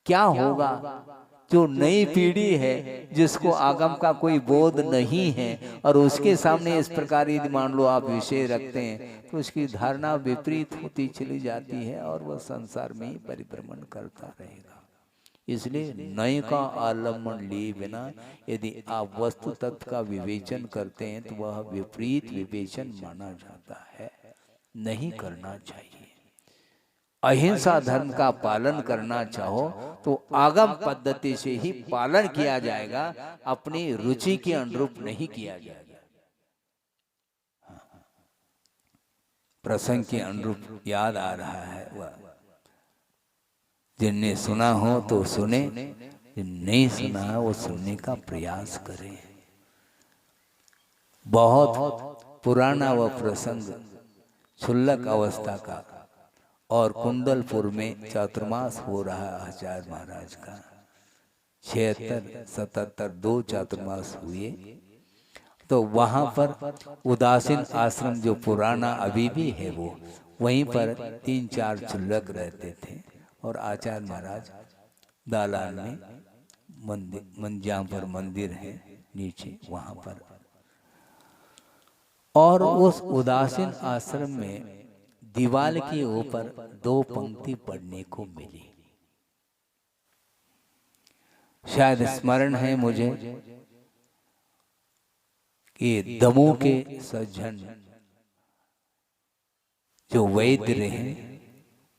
क्या होगा? जो नई पीढ़ी है जिसको आगम का कोई बोध नहीं है और उसके सामने इस प्रकार यदि मान लो आप विषय रखते हैं तो उसकी धारणा विपरीत होती चली जाती है और वह संसार में ही परिभ्रमण करता रहेगा। इसलिए नए का आलम्बन लिए बिना यदि आप वस्तु तत्व का विवेचन करते हैं तो वह विपरीत विवेचन माना जाता है, नहीं करना चाहिए। अहिंसा धर्म का पालन करना चाहो तो आगम पद्धति से ही पालन किया जाएगा, अपनी रुचि के अनुरूप नहीं किया जाएगा। प्रसंग के अनुरूप याद आ रहा है, वह जिनने सुना हो तो सुने, जिन नहीं सुना है वो सुनने का प्रयास करें। बहुत पुराना वह प्रसंग, क्षुल्लक अवस्था का, और कुंडलपुर में चातुर्मास हो रहा है आचार्य महाराज का। 76, 77 2 चातुर्मास हुए। तो वहां पर उदासीन आश्रम जो पुराना अभी भी है वो, वहीं पर 3-4 क्षुल्लक रहते थे और आचार्य महाराज दालान में मंदिर, जहाँ पर मंदिर है नीचे वहां पर। और उस उदासीन आश्रम में दीवार के ऊपर 2 पंक्ति पढ़ने को मिली। शायद स्मरण है मुझे कि दमोह के सज्जन जो वैद्य रहे,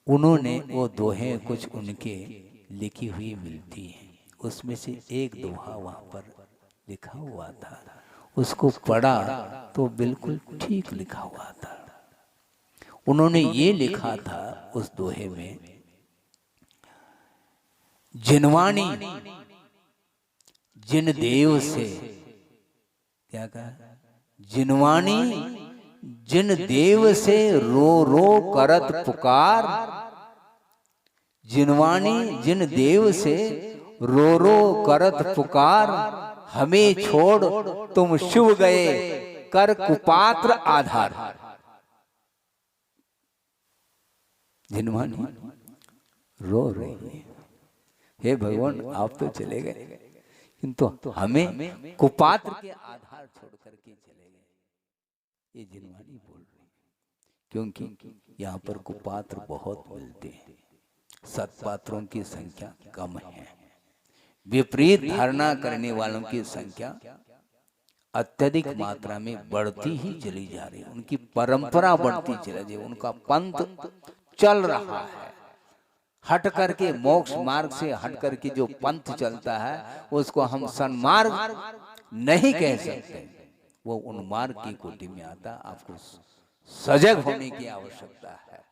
उन्होंने वो दोहे कुछ उनके लिखी हुई मिलती हैं। उसमें से एक दोहा वहां पर लिखा हुआ था, उसको पढ़ा तो बिल्कुल ठीक लिखा हुआ था। उन्होंने ये लिखा था उस दोहे में, जिनवाणी जिन देव से, क्या कहा? जिनवाणी जिन देव से रो रो करत पुकार, जिनवाणी जिन देव से रो रो करत पुकार, हमें छोड़ तुम शुभ गए कर कुपात्र आधार। जिनवानी रो रही है, हे भगवान आप तो चले गए, किंतु हमें कुपात्र के आधार छोड़ करके चले गए। ये जिनवानी बोल रही, क्योंकि यहाँ पर कुपात्र बहुत मिलते हैं, सत्पात्रों की संख्या कम है। विपरीत धारणा करने वालों की संख्या अत्यधिक मात्रा में बढ़ती ही चली जा रही है। उनकी परंपरा बढ़ती चली जा रही है, उनका पंथ चल रहा है। हट करके मोक्ष मार्ग से हट करके जो पंथ चलता है उसको हम सन्मार्ग नहीं कह सकते, वो उन्मार्ग की कोटि में आता। आपको सजग होने की आवश्यकता है।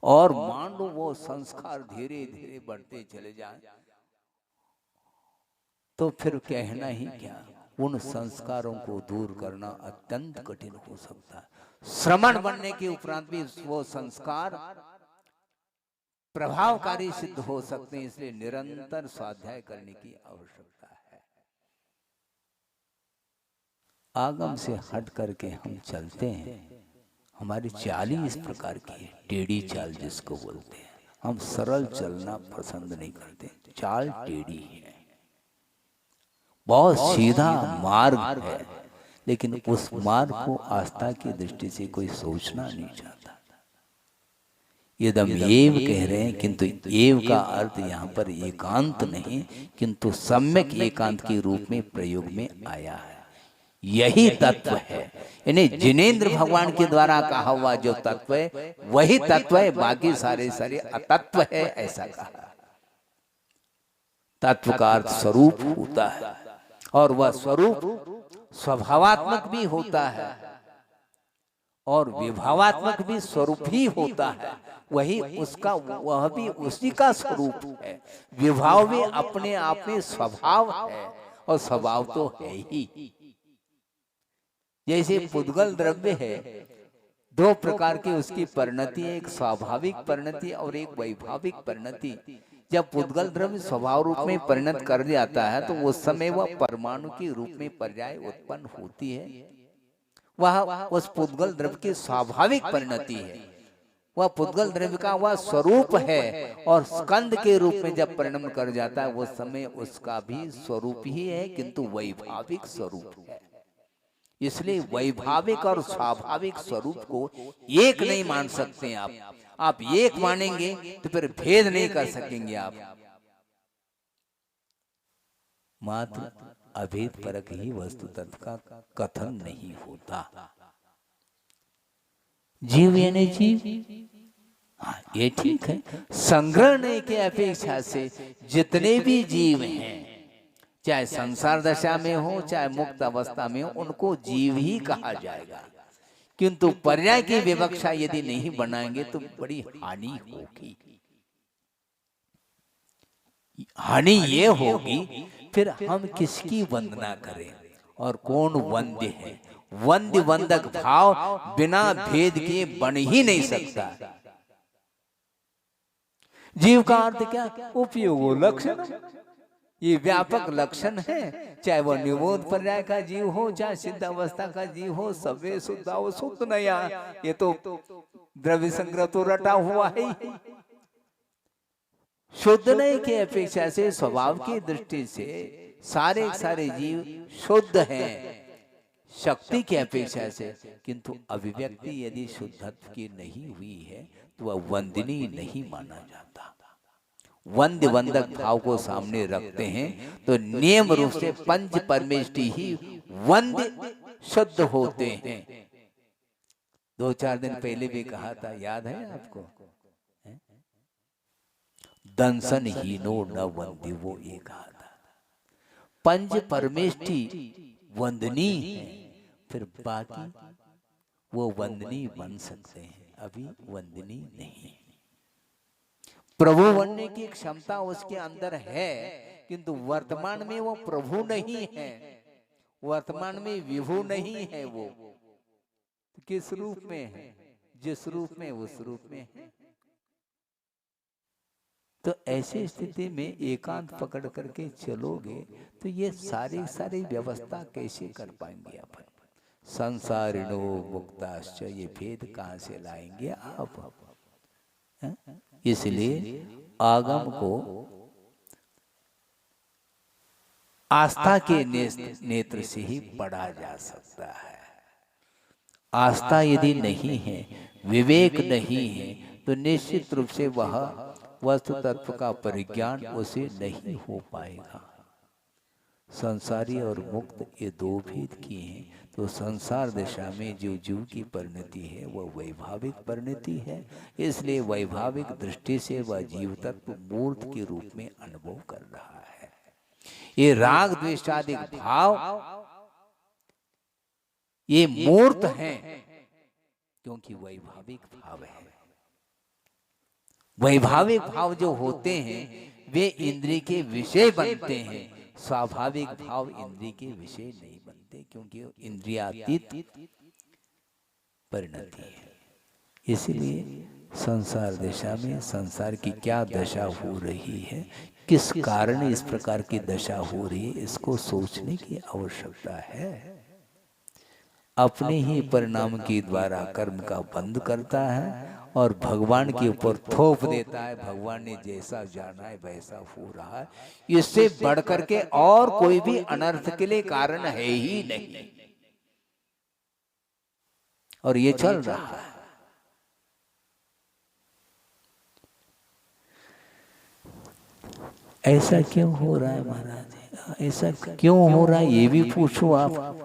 और मान लो वो संस्कार धीरे धीरे बढ़ते चले जाए तो फिर कहना ही क्या, उन संस्कारों को दूर करना अत्यंत कठिन हो सकता है। श्रमण बनने के उपरांत भी वो संस्कार प्रभावकारी सिद्ध हो सकते हैं, इसलिए निरंतर स्वाध्याय करने की आवश्यकता है। आगम से हट करके हम चलते हैं, हमारी चाल ही इस प्रकार की है, टेढ़ी चाल जिसको बोलते हैं। हम सरल चलना पसंद नहीं करते, चाल टेढ़ी है, बहुत सीधा मार्ग है, लेकिन उस मार्ग को आस्था की दृष्टि से कोई सोचना नहीं चाहता। यदम एव कह रहे हैं, किंतु एव का अर्थ यहाँ पर एकांत नहीं, किंतु सम्यक एकांत के रूप में प्रयोग में आया है। यही तत्व है, यानी जिनेंद्र भगवान के द्वारा कहा हुआ जो तत्व है वही तत्व है, बाकी सारे सारे अतत्व है, ऐसा कहा। तत्व का अर्थ स्वरूप होता है, और वह स्वरूप स्वभावात्मक भी होता है और विभावात्मक भी स्वरूप ही होता है। वही उसका, वह भी उसी का स्वरूप है। विभाव भी अपने आप में स्वभाव है, और स्वभाव तो है ही। जैसे पुद्गल द्रव्य है, दो प्रकार की उसकी परिणति है, एक स्वाभाविक परिणति और एक वैभाविक परिणति। जब पुद्गल द्रव्य स्वभाव रूप में परिणत कर जाता है तो उस समय वह परमाणु के रूप में पर्याय उत्पन्न होती है। वह उस पुद्गल द्रव्य की स्वाभाविक परिणति है, वह पुद्गल द्रव्य का वह स्वरूप है। और स्कंद के रूप में जब परिणम कर जाता है उस समय उसका भी स्वरूप ही है, किंतु वैभाविक स्वरूप है। इसलिए वैभाविक और स्वाभाविक स्वरूप को एक नहीं मान सकते आप एक मानेंगे तो फिर भेद नहीं कर सकेंगे आप। मात्र अभेद परक ही वस्तु तत्व का कथन नहीं होता। जीव यानी जीव, हाँ ये ठीक है। संग्रहण की अपेक्षा से जितने भी जीव हैं, चाहे संसार दशा में हो चाहे मुक्त अवस्था में हो, उनको जीव ही कहा जाएगा। किंतु पर्याय की विवक्षा यदि नहीं बनाएंगे तो बड़ी हानि होगी। हानि ये होगी फिर हम किसकी वंदना करें और कौन वंद्य है। वंद्य वंदक भाव बिना भेद के बन ही नहीं सकता। जीव का अर्थ क्या? उपयोग लक्षण, ये व्यापक लक्षण है। चाहे वो निबोध पर्याय का जीव हो चाहे सिद्ध अवस्था का जीव हो, सबे शुद्ध हो शुद्ध नया, ये तो द्रव्य संग्रह तो रटा हुआ है। शुद्ध नहीं की अपेक्षा से स्वभाव की दृष्टि से सारे सारे जीव शुद्ध हैं शक्ति की अपेक्षा से, किंतु अभिव्यक्ति यदि शुद्धत्व की नहीं हुई है तो वह वंदनीय नहीं माना जाता। वंद्य वंदक भाव को सामने रखते हैं तो नियम रूप से पंच परमेष्टि ही वंद्य शुद्ध होते हैं। 2-4 दिन पहले भी कहा था, याद है आपको? दंसन हीनो न वंद्य, वो ये कहा था। पंच परमेष्टि वंदनीय है, फिर बाकी वो वंदनीय बन सकते हैं, अभी वंदनीय नहीं। प्रभु बनने की क्षमता उसके अंदर है, किंतु वर्तमान में वो प्रभु नहीं है, वर्तमान में विभु नहीं है। वो किस रूप में है? जिस रूप में उस रूप में है। तो ऐसी स्थिति में एकांत पकड़ करके चलोगे तो ये सारी व्यवस्था कैसे कर पाएंगे अपन? संसारिणो मुक्ताश्च, ये भेद कहाँ से लाएंगे आप? इसलिए आगम को आस्था के नेत्र से ही पढ़ा जा सकता है। आस्था यदि नहीं है, विवेक नहीं है, तो निश्चित रूप से वह वस्तु तत्व का परिज्ञान उसे नहीं हो पाएगा। संसारी और मुक्त ये दो भेद किए हैं, तो संसार दशा में जो जीव की परिणति है वह वैभाविक परिणति है। इसलिए वैभाविक दृष्टि से वह जीव तत्व मूर्त के रूप में अनुभव कर रहा है। ये राग द्वेषादि भाव ये मूर्त हैं, क्योंकि वैभाविक भाव है। वैभाविक भाव जो होते हैं वे इंद्रिय के विषय बनते हैं, स्वाभाविक भाव इंद्रिय के विषय नहीं बनते, क्योंकि इंद्रियातीत परिणति है। इसलिए संसार दशा में संसार की क्या दशा हो रही है, किस कारण इस प्रकार की दशा हो रही है, इसको सोचने की आवश्यकता है। अपने ही परिणाम के द्वारा कर्म का बंद करता है और भगवान के ऊपर थोप देता है। भगवान ने जैसा जाना है वैसा हो रहा है। इससे बढ़कर के और कोई भी अनर्थ के लिए कारण है ही नहीं, और ये चल रहा है। ऐसा क्यों हो रहा है महाराज? ऐसा क्यों हो रहा है ये भी पूछो आप।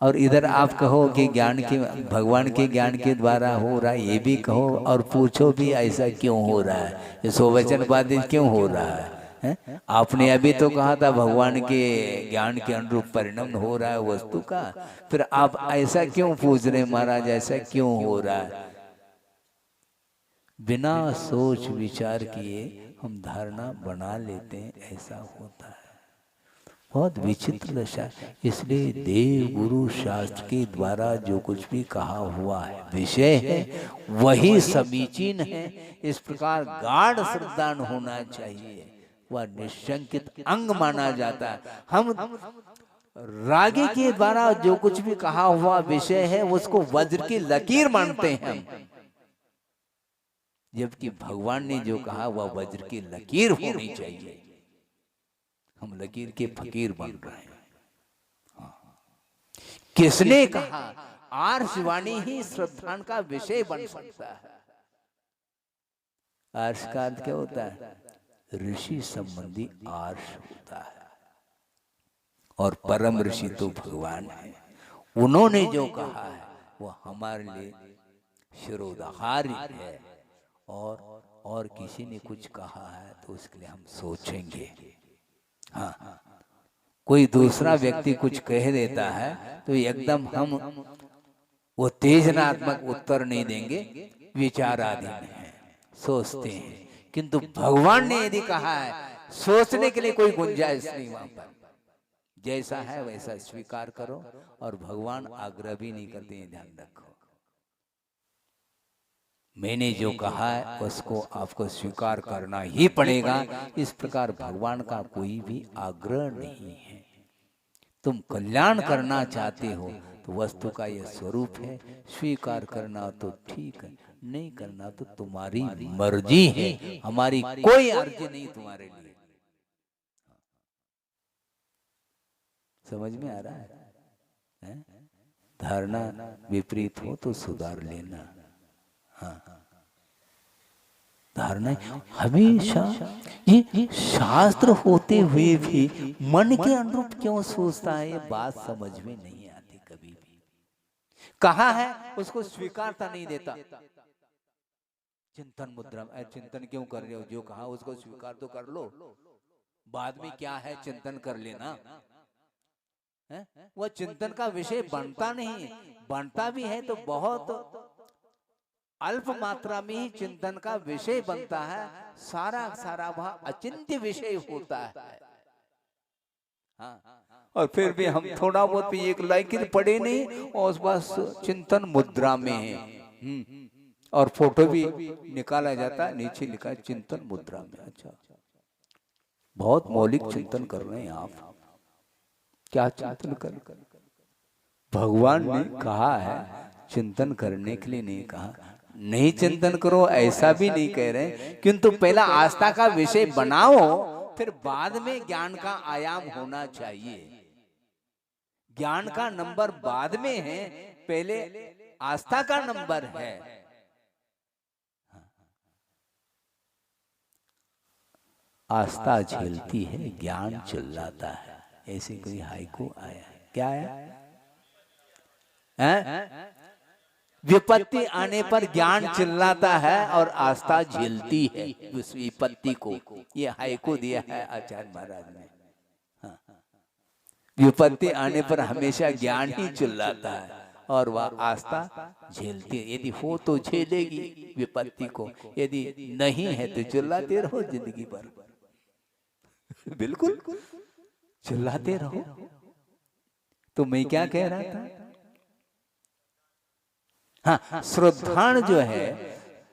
और इधर आप कहो कि ज्ञान के, भगवान के ज्ञान के द्वारा हो रहा है, ये भी कहो और पूछो भी ऐसा क्यों हो रहा है, ये सोवचनवादी क्यों हो रहा है? आपने अभी तो कहा था भगवान के ज्ञान के अनुरूप परिणाम हो रहा है वस्तु का, फिर आप ऐसा क्यों पूछ रहे महाराज, ऐसा क्यों हो रहा है? बिना सोच विचार किए हम धारणा बना लेते हैं, ऐसा होता है। बहुत विचित्र दशा। इसलिए देव गुरु शास्त्र के द्वारा जो कुछ भी कहा हुआ है विषय है वही समीचीन है। इस प्रकार गाढ़ श्रद्धा होना चाहिए, वह निशंकित अंग माना जाता है। हम रागी के द्वारा जो कुछ भी कहा हुआ विषय है उसको वज्र की लकीर मानते हैं हम, जबकि भगवान ने जो कहा वह वज्र की लकीर होनी चाहिए। हम लकीर के फकीर बन रहे हैं। किसने कहा? आर्षवाणी ही श्रद्धा का विषय बन सकता है। आर्ष का अर्थ क्या होता है? ऋषि संबंधी आर्ष होता है, और परम ऋषि तो भगवान है। उन्होंने जो कहा है वो हमारे लिए शिरोधार्य है, और किसी ने कुछ कहा है तो उसके लिए हम सोचेंगे। हाँ, कोई दूसरा व्यक्ति कुछ कह देता है तो एकदम हम वो तेजनात्मक उत्तर नहीं देंगे, विचाराधीन है, सोचते हैं। किंतु भगवान ने यदि कहा है, सोचने के लिए कोई गुंजाइश नहीं वहां पर। जैसा है वैसा स्वीकार करो, और भगवान आग्रह भी नहीं करते हैं, ध्यान रखो। मैंने जो कहा है उसको आपको स्वीकार करना ही पड़ेगा। इस प्रकार भगवान का कोई भी आग्रह नहीं है। तुम कल्याण करना चाहते हो तो वस्तु का यह स्वरूप है, स्वीकार करना तो ठीक है, नहीं करना तो तुम्हारी मर्जी है, हमारी कोई अर्जी नहीं तुम्हारे लिए। समझ में आ रहा है? धारणा विपरीत हो तो सुधार लेना। हाँ, धारणा हमेशा, ये शास्त्र होते हुए भी मन के अनुरूप क्यों सोचता है, ये बात समझ में नहीं आती कभी भी। कहा है उसको स्वीकारता नहीं देता। चिंतन मुद्रा, चिंतन क्यों कर रहे हो? जो कहा उसको स्वीकार तो कर लो, बाद में क्या है चिंतन कर लेना। वह चिंतन का विषय बनता नहीं, बनता भी है तो बहुत अल्प मात्रा में ही चिंतन का विषय बनता है। सारा सारा वह अचिंत्य विषय होता है। हाँ, और फिर भी हम थोड़ा बहुत भी एक लाइक पढ़े नहीं और बस चिंतन मुद्रा में है। और फोटो भी निकाला जाता है, नीचे लिखा है चिंतन मुद्रा में। अच्छा, बहुत मौलिक चिंतन कर रहे हैं आप। क्या चिंतन कर? भगवान ने कहा है चिंतन करने के लिए नहीं कहा। नहीं चिंतन करो ऐसा भी नहीं कह रहे, किंतु पहला आस्था का विषय बनाओ, फिर बाद में ज्ञान का आयाम होना चाहिए। ज्ञान का नंबर बाद में है, पहले आस्था का नंबर है। आस्था झेलती है, ज्ञान चिल्लाता है। ऐसे कोई हाइकू आया है? क्या आया? विपत्ति आने पर ज्ञान चिल्लाता है और आस्था झेलती है उस विपत्ति को। ये हाइकू दिया है आचार्य महाराज ने। हाँ, विपत्ति आने पर हमेशा ज्ञान ही चिल्लाता है और वह आस्था झेलती है। यदि हो तो झेलेगी विपत्ति को, यदि नहीं है तो चिल्लाते रहो जिंदगी भर। बिल्कुल चिल्लाते रहो। तो मैं क्या कह रहा था? हाँ, श्रद्धान जो है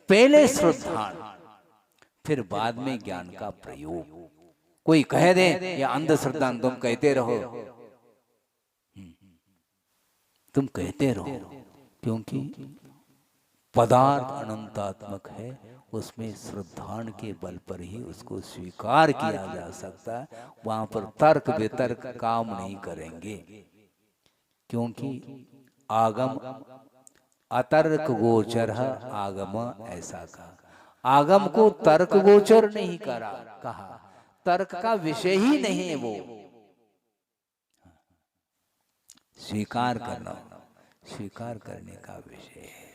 पहले श्रद्धान, फिर बाद में ज्ञान का प्रयोग। कोई कह दे या अंधश्रद्धा तुम कहते रहो, तुम कहते रहो, क्योंकि पदार्थ अनंतात्मक है, उसमें श्रद्धान के बल पर ही उसको स्वीकार किया जा सकता है। वहां पर तर्क वितर्क काम नहीं करेंगे, क्योंकि आगम अतर्क गोचर आगम, ऐसा कहा। आगम को तर्क गोचर नहीं कहा, तर्क का विषय ही नहीं है वो। स्वीकार करना, स्वीकार करने का विषय है।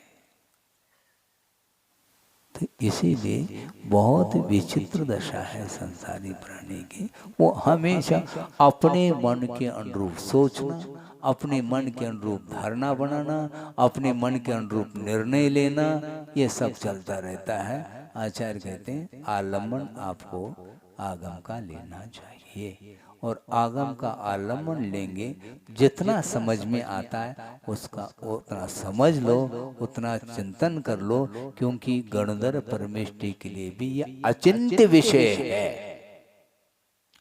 तो इसीलिए बहुत विचित्र दशा है संसारी प्राणी की। वो हमेशा अपने मन के अनुरूप सोचना, अपने मन के अनुरूप धारणा बनाना, अपने मन के अनुरूप निर्णय लेना, ये सब चलता रहता है। आचार्य कहते हैं आलम्बन आपको आगम का लेना चाहिए, और आगम का आलम्बन लेंगे, जितना समझ में आता है उसका उतना समझ लो, उतना चिंतन कर लो, क्योंकि गणधर परमेष्टि के लिए भी यह अचिंत्य विषय है।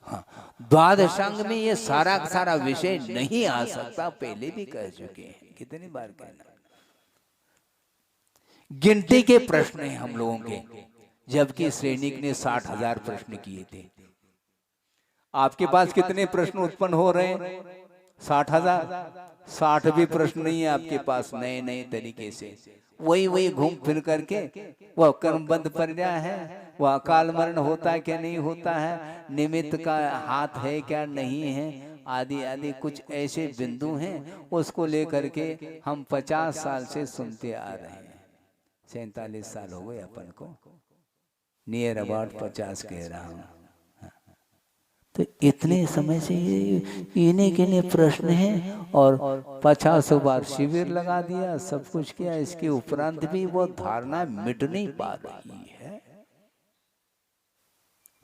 हाँ, द्वादशांग में ये सारा का सारा विषय नहीं आ सकता, पहले भी कह चुके हैं, कितनी बार कहना। गिनती के प्रश्न हैं हम लोगों के, जबकि सैनिक ने 60,000 प्रश्न किए थे। आपके पास कितने प्रश्न उत्पन्न हो रहे हैं? 60,000। 60 भी प्रश्न नहीं है आपके पास, नए नए तरीके से वही घूम फिर करके। वह कर्मबंध पर्याय है, वह अकाल मरण होता है क्या नहीं होता है, निमित्त का हाथ है क्या नहीं है, आदि आदि कुछ ऐसे बिंदु हैं, उसको लेकर के हम 50 साल से सुनते आ रहे हैं। 47 साल हो गए अपन को, नियर अबाउट 50 कह रहा हूँ। तो इतने समय से ये इन्हें के लिए प्रश्न हैं, और 50 बार शिविर लगा दिया, सब कुछ किया, इसके उपरांत भी वो धारणा मिट नहीं पा रही है।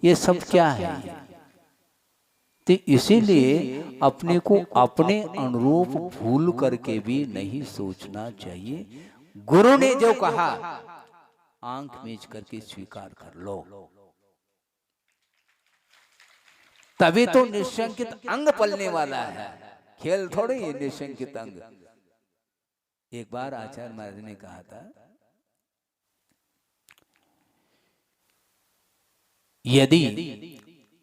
ये सब क्या है? तो इसीलिए अपने को अपने अनुरूप भूल करके भी नहीं सोचना चाहिए। गुरु ने जो कहा आंख मीच करके स्वीकार कर लो, तभी तो निशंकित अंग पलने वाला है, खेल थोड़े ये निशंकित अंग। एक बार आचार्य महाराज ने कहा था, यदि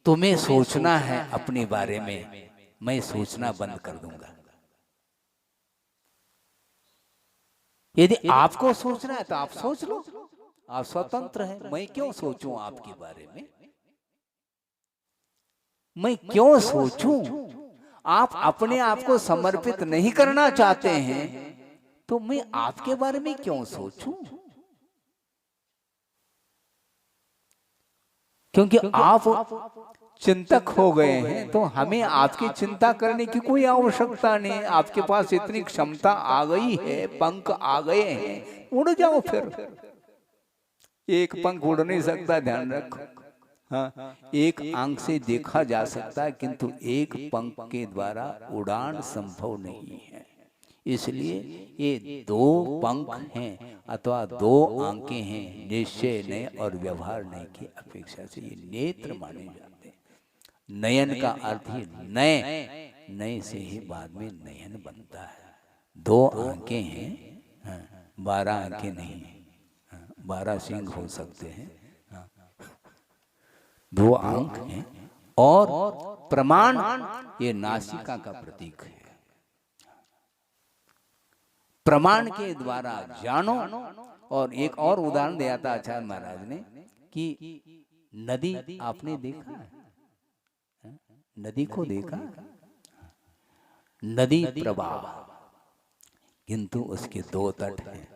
तुम्हें सोचना है अपने बारे में, मैं सोचना बंद कर दूंगा। यदि आपको सोचना है तो आप सोच लो, आप स्वतंत्र हैं। मैं क्यों सोचूं आपके बारे में, मैं क्यों सोचूं? आप अपने आप को समर्पित नहीं करना चाहते हैं, तो मैं आपके बारे में क्यों सोचूं? क्योंकि आप चिंतक हो गए हैं, तो हमें आपकी चिंता करने की कोई आवश्यकता नहीं। आपके पास इतनी क्षमता आ गई है, पंख आ गए हैं, उड़ जाओ फिर। एक पंख उड़ नहीं सकता, ध्यान रखो। हाँ, एक आंख से देखा जा सकता है, किंतु एक पंख के द्वारा उड़ान संभव नहीं है। इसलिए ये 2 पंख हैं अथवा 2 आंखें हैं, निश्चय नय और व्यवहार नय की अपेक्षा से ये नेत्र माने जाते हैं। नयन का अर्थ ही नय, नय से ही बाद में नयन बनता है। 2 आंखें हैं, 12 आंखें नहीं, 12 सिंह हो सकते हैं, 2 आंख हैं। और प्रमाण ये नासिका का प्रतीक है। प्रमाण के द्वारा जानो। और एक और उदाहरण दिया था आचार्य महाराज ने कि नदी आपने देखा है, नदी को देखा, नदी प्रवाह, किंतु उसके 2 तट हैं।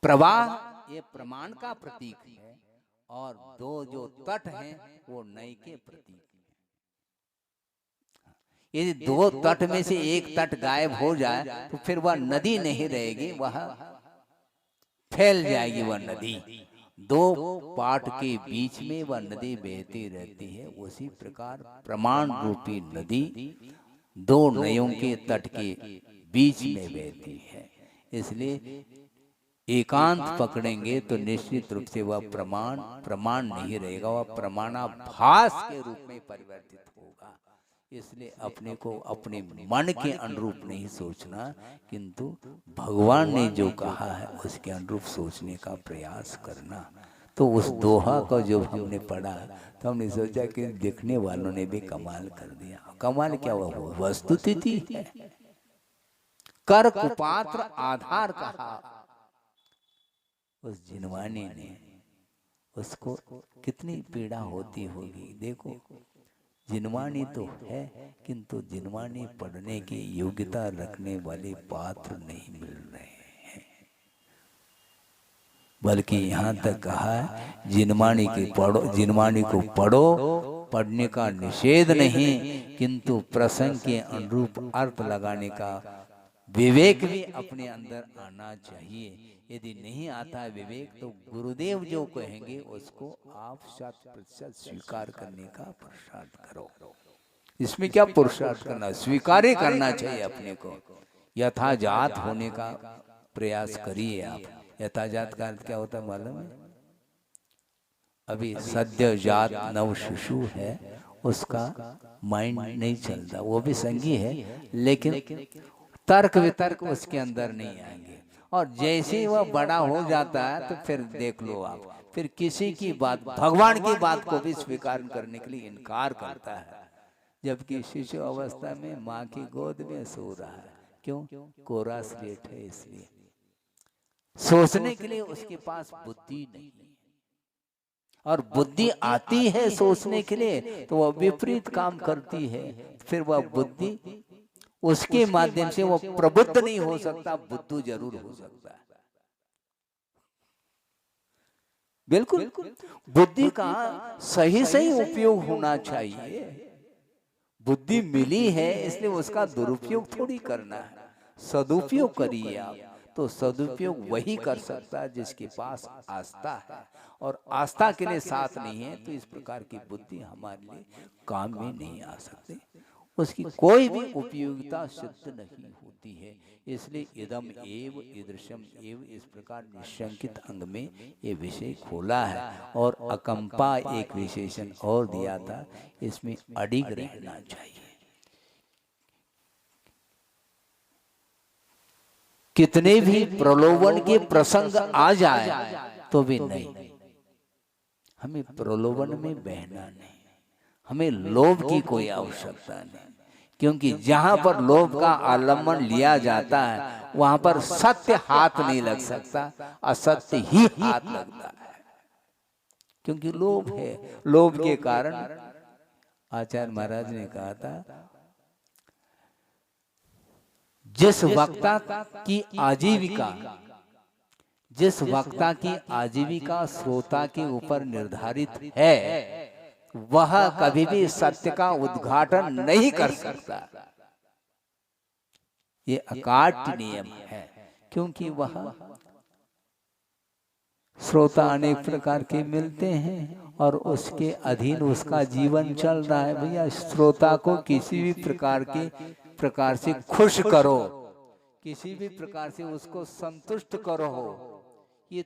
प्रवाह ये प्रमाण का प्रतीक है, और 2 जो तट हैं वो नय के प्रतीक हैं। यदि 2 तट में से एक तट गायब हो जाए तो फिर वह नदी नहीं रहेगी, वह फैल जाएगी। वह नदी 2 पाट के बीच में वह नदी बहती रहती है। उसी प्रकार प्रमाण रूपी नदी 2 नयों के तट के बीच में बहती है। इसलिए एकांत पकड़ेंगे तो निश्चित रूप से वह प्रमाण नहीं रहेगा, वह प्रमाणाभास के रूप में परिवर्तित होगा। इसलिए अपने को अपने मन के अनुरूप नहीं सोचना, किंतु भगवान ने जो कहा है उसके अनुरूप सोचने का प्रयास करना। तो उस दोहा को जब हमने पढ़ा तो हमने सोचा कि देखने वालों ने भी कमाल कर दिया। कमाल क्या हुआ, वस्तुस्थिति है। कर कुपात्र आधार कहा उस जिनवानी ने, उसको कितनी पीड़ा होती होगी। देखो जिनवानी तो है, किंतु जिनवानी पढ़ने की योग्यता रखने वाले पात्र नहीं मिल रहे हैं। बल्कि यहाँ तक कहा है जिनवानी के पढ़ो, जिनवानी को पढ़ो, पढ़ने का निषेध नहीं, किंतु प्रसंग के अनुरूप अर्थ लगाने का विवेक भी अपने अंदर आना चाहिए। यदि नहीं आता विवेक तो गुरुदेव जो कहेंगे उसको आप 100% स्वीकार करने का पुरुषार्थ करो। इसमें क्या पुरुषार्थ करना, स्वीकार करना चाहिए अपने को। यथाजात होने का प्रयास करिए आप। यथाजात का अर्थ क्या होता है मालूम है? अभी सद्यजात नव शिशु है, उसका माइंड नहीं चलता, वो भी संगी है, लेकिन तर्क वितर्क उसके अंदर नहीं आएंगे। और जैसे ही वह बड़ा हो जाता है तो फिर देख लो आप, फिर किसी की बात, भगवान की बात को भी स्वीकार करने के लिए इनकार करता है। जबकि शिशु अवस्था में माँ की गोद में सो रहा है। क्यों? कोरा स्लेट है, इसलिए सोचने के लिए उसके पास बुद्धि नहीं। और बुद्धि आती है सोचने के लिए तो वह विपरीत काम करती है। फिर वह बुद्धि, उसके माध्यम से वो प्रबुद्ध नहीं हो सकता, बुद्धू जरूर हो सकता है। बिल्कुल बुद्धि का सही सही उपयोग होना चाहिए। बुद्धि मिली है इसलिए उसका दुरुपयोग थोड़ी करना है, सदुपयोग करिए आप। तो सदुपयोग वही कर सकता है जिसके पास आस्था है, और आस्था के लिए साथ नहीं है तो इस प्रकार की बुद्धि हमारे लिए काम में नहीं आ सकती, उसकी कोई भी उपयोगिता सिद्ध नहीं होती है। इसलिए इदम एव ईदृशम एव, इस प्रकार निशंकित अंग में ये विषय खोला है। और अकंपा एक विशेषण और दिया था, इसमें अडिग रहना चाहिए। कितने भी प्रलोभन के प्रसंग आ जाए तो भी नहीं, हमें प्रलोभन में बहना नहीं, हमें लोभ की कोई आवश्यकता नहीं। क्योंकि जहां पर लोभ का आलम्बन लिया जाता है वहां पर सत्य हाथ नहीं लग सकता, असत्य ही हाथ लगता है। क्योंकि लोभ है, लोभ के कारण आचार्य महाराज ने कहा था, जिस वक्ता की आजीविका, जिस वक्ता की आजीविका श्रोता के ऊपर निर्धारित है वह कभी भी सत्य का उद्घाटन नहीं कर सकता। ये अकाट्य नियम है। क्योंकि वह श्रोता अनेक प्रकार के मिलते हैं और उसके अधीन उसका जीवन चल रहा है। भैया श्रोता को किसी भी प्रकार से खुश करो, किसी भी प्रकार से उसको संतुष्ट करो, ये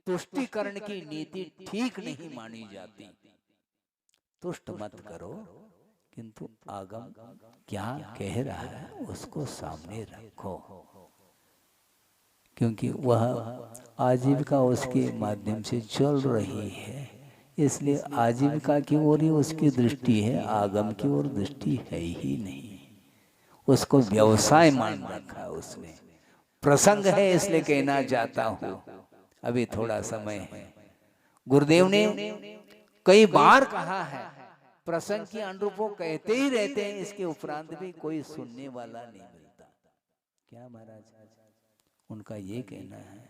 तुष्टिकरण की नीति ठीक नहीं मानी जाती। तुष्ट मत करो, किंतु आगम क्या कह रहा है उसको सामने रखो। क्योंकि वह आजीविका उसके माध्यम से चल रही है, इसलिए आजीविका की ओर ही उसकी दृष्टि है, आगम की ओर दृष्टि है ही नहीं। उसको व्यवसाय मान रखा है उसने। प्रसंग है इसलिए कहना चाहता हूं, अभी थोड़ा समय है। गुरुदेव ने कई बार कहा है, प्रसंग के अनुरूप वो कहते ही रहते हैं, इसके उपरांत भी कोई सुनने वाला नहीं मिलता। क्या महाराज? उनका ये कहना है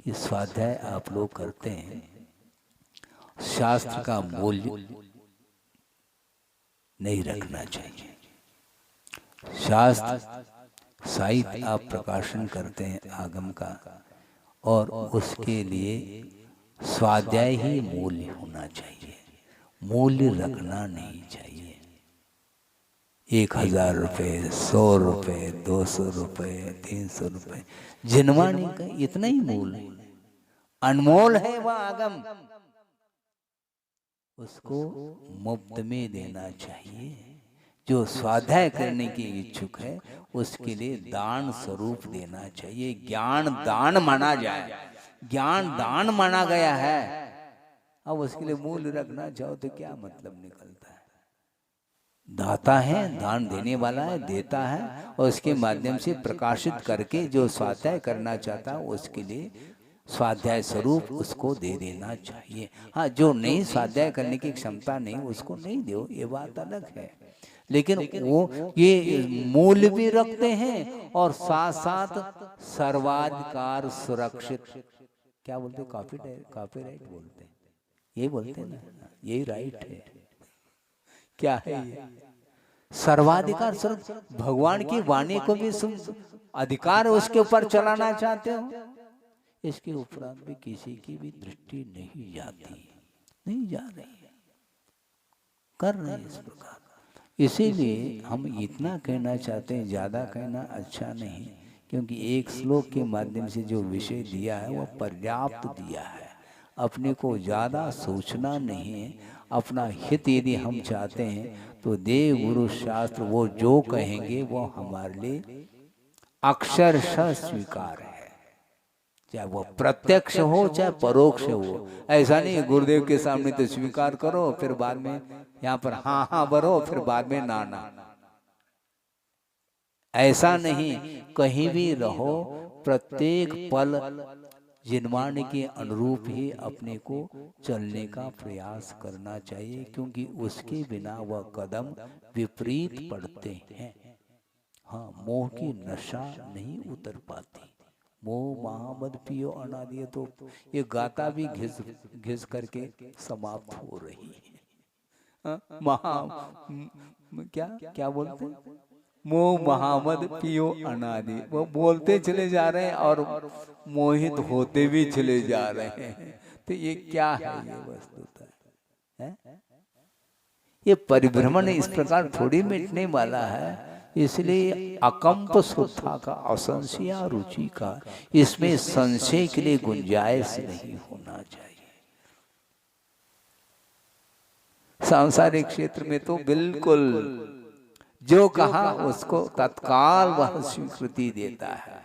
कि स्वाध्याय आप लोग करते हैं, शास्त्र का मूल्य नहीं रखना चाहिए। शास्त्र साहित्य आप प्रकाशन करते हैं आगम का, और उसके लिए स्वाध्याय ही मूल्य होना चाहिए, मूल्य रखना नहीं चाहिए। 1000 रुपये, 100 रुपये, 200 रुपये, 300 रुपये, जिनवानी का इतना ही मूल्य अनमोल है वह आगम, उसको मुफ्त में देना चाहिए। जो स्वाध्याय करने की इच्छुक है उसके लिए दान स्वरूप देना चाहिए। ज्ञान दान माना जाए, ज्ञान दान माना गया है। अब उसके लिए मूल्य रखना चाहो तो क्या मतलब निकलता है? दाता है, दान देने वाला है, देता है और उसके माध्यम से प्रकाशित करके जो स्वाध्याय करना चाहता है उसके लिए स्वाध्याय स्वरूप उसको दे देना चाहिए। हाँ, जो नहीं स्वाध्याय करने की क्षमता नहीं उसको नहीं दो, ये बात अलग है। लेकिन वो ये मूल्य भी रखते हैं और साथ साथ सर्वाधिकार सुरक्षित, क्या बोलते हैं, कॉपीराइट बोलते हैं, यही बोलते हैं ना, यही राइट है। क्या है ये? सर्वाधिकार सुरक्षित, भगवान की वाणी को भी अधिकार उसके ऊपर चलाना चाहते हो, इसके उपरांत भी किसी की भी दृष्टि नहीं जाती, नहीं जा रही है, कर रहे हैं इस प्रकार। इसीलिए हम इतना कहना चाहते हैं, ज्यादा कहना अच्छा नहीं, क्योंकि एक श्लोक के माध्यम से जो विषय दिया है वह पर्याप्त दिया है। अपने को ज्यादा सोचना नहीं है। अपना हित यदि हम चाहते हैं तो देव गुरु शास्त्र वो जो कहेंगे वो हमारे लिए अक्षरशः स्वीकार है, चाहे वो प्रत्यक्ष हो चाहे परोक्ष हो। ऐसा नहीं गुरुदेव के सामने तो स्वीकार करो, फिर बाद में यहाँ पर हाँ हाँ भरो, फिर बाद में ना ना, ऐसा नहीं। कहीं भी रहो, प्रत्येक पल जिनवाने के अनुरूप ही अपने को चलने का प्रयास करना चाहिए, क्योंकि उसके बिना वह कदम विपरीत पड़ते हैं। हाँ, मोह की नशा नहीं उतर पाती। मोह महामद पियो अनादि, तो ये गाता भी घिस घिस करके समाप्त हो रही है। महा क्या क्या बोलते, मोह महामद पियो अनादि, वो बोलते चले जा रहे हैं और मोहित होते भी चले जा रहे हैं। तो ये क्या है? ये वस्तुता है, ये परिभ्रमण इस प्रकार थोड़ी मिटने वाला है। इसलिए अकंप शुद्धा का, असंशया रुचि का, इसमें संशय के लिए गुंजाइश नहीं होना चाहिए। सांसारिक क्षेत्र में तो बिल्कुल जो कहा उसको तत्काल वह स्वीकृति देता है,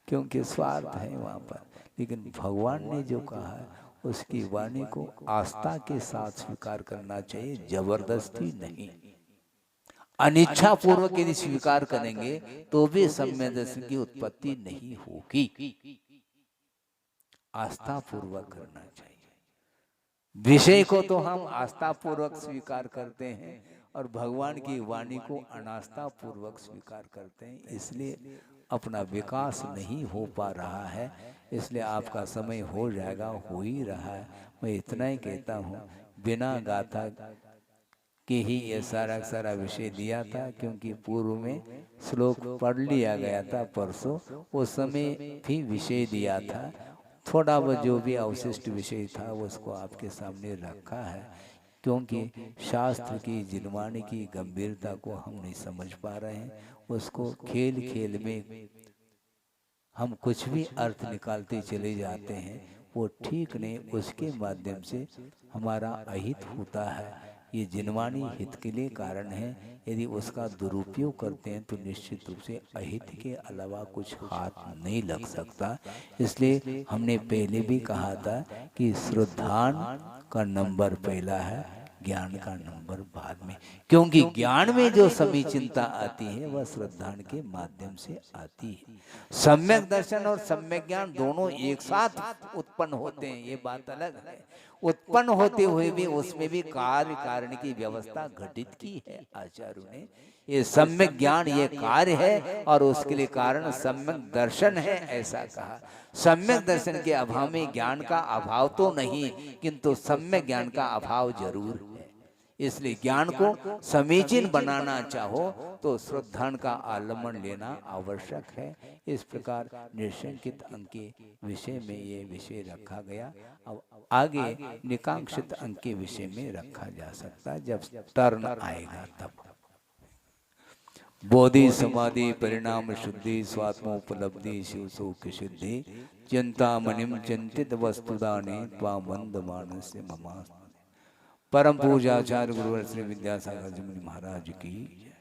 क्योंकि स्वार्थ है वहां पर। लेकिन भगवान ने जो कहा है उसकी वाणी को आस्था के साथ स्वीकार करना चाहिए, जबरदस्ती नहीं। अनिच्छा पूर्वक यदि स्वीकार करेंगे तो भी सम्यक दर्शन की उत्पत्ति नहीं होगी। आस्था पूर्वक करना चाहिए। विषय को तो हम आस्था पूर्वक स्वीकार करते हैं और भगवान की वाणी को अनास्था पूर्वक स्वीकार करते हैं, इसलिए अपना विकास नहीं हो पा रहा है। इसलिए आपका समय हो जाएगा, हो ही रहा है। मैं इतना ही कहता हूँ, बिना गाथा के ही ये सारा विषय दिया था, क्योंकि पूर्व में श्लोक पढ़ लिया गया था परसों, उस समय भी विषय दिया था। थोड़ा बहुत जो भी अवशिष्ट विषय था उसको आपके सामने रखा है, क्योंकि शास्त्र की जिनवाणी की गंभीरता को हम नहीं समझ पा रहे हैं। उसको खेल खेल में हम कुछ भी अर्थ निकालते चले जाते हैं, वो ठीक नहीं। उसके माध्यम से हमारा अहित होता है। ये जिनवाणी हित के लिए कारण है, यदि उसका दुरुपयोग करते हैं तो निश्चित रूप से अहित के अलावा कुछ हाथ नहीं लग सकता। इसलिए हमने पहले भी कहा था कि श्रद्धान का नंबर पहला है, ज्ञान का नंबर बाद में, क्योंकि ज्ञान में जो समीचीनता आती है वह श्रद्धान के माध्यम से आती है। सम्यक दर्शन और सम्यक ज्ञान दोनों एक साथ उत्पन्न होते हैं, ये बात अलग है। उत्पन्न होते हुए भी उसमें भी कार्य कारण की व्यवस्था घटित की है आचार्यों ने। ये सम्यक ज्ञान ये कार्य है और उसके लिए कारण सम्यक दर्शन है, ऐसा कहा। सम्यक दर्शन के अभाव में ज्ञान का अभाव तो नहीं, किंतु सम्यक ज्ञान का अभाव जरूर है। इसलिए ज्ञान को समीचीन बनाना चाहो तो श्रद्धान का आलम्बन लेना आवश्यक है। इस प्रकार निशंकित अंक के विषय में ये विषय रखा गया। अब आगे निकांक्षित अंक के विषय में रखा जा सकता है, जब टर्न आएगा तब। बोधि समाधि परिणाम शुद्धि स्वात्मोपलब्धि शिव सुख सिद्धि चिंतामणिम चिंतित वस्तुदाने त्वामंद मानस्य ममा। परम पूज्य आचार्य गुरुवर श्री विद्यासागर जी महाराज की।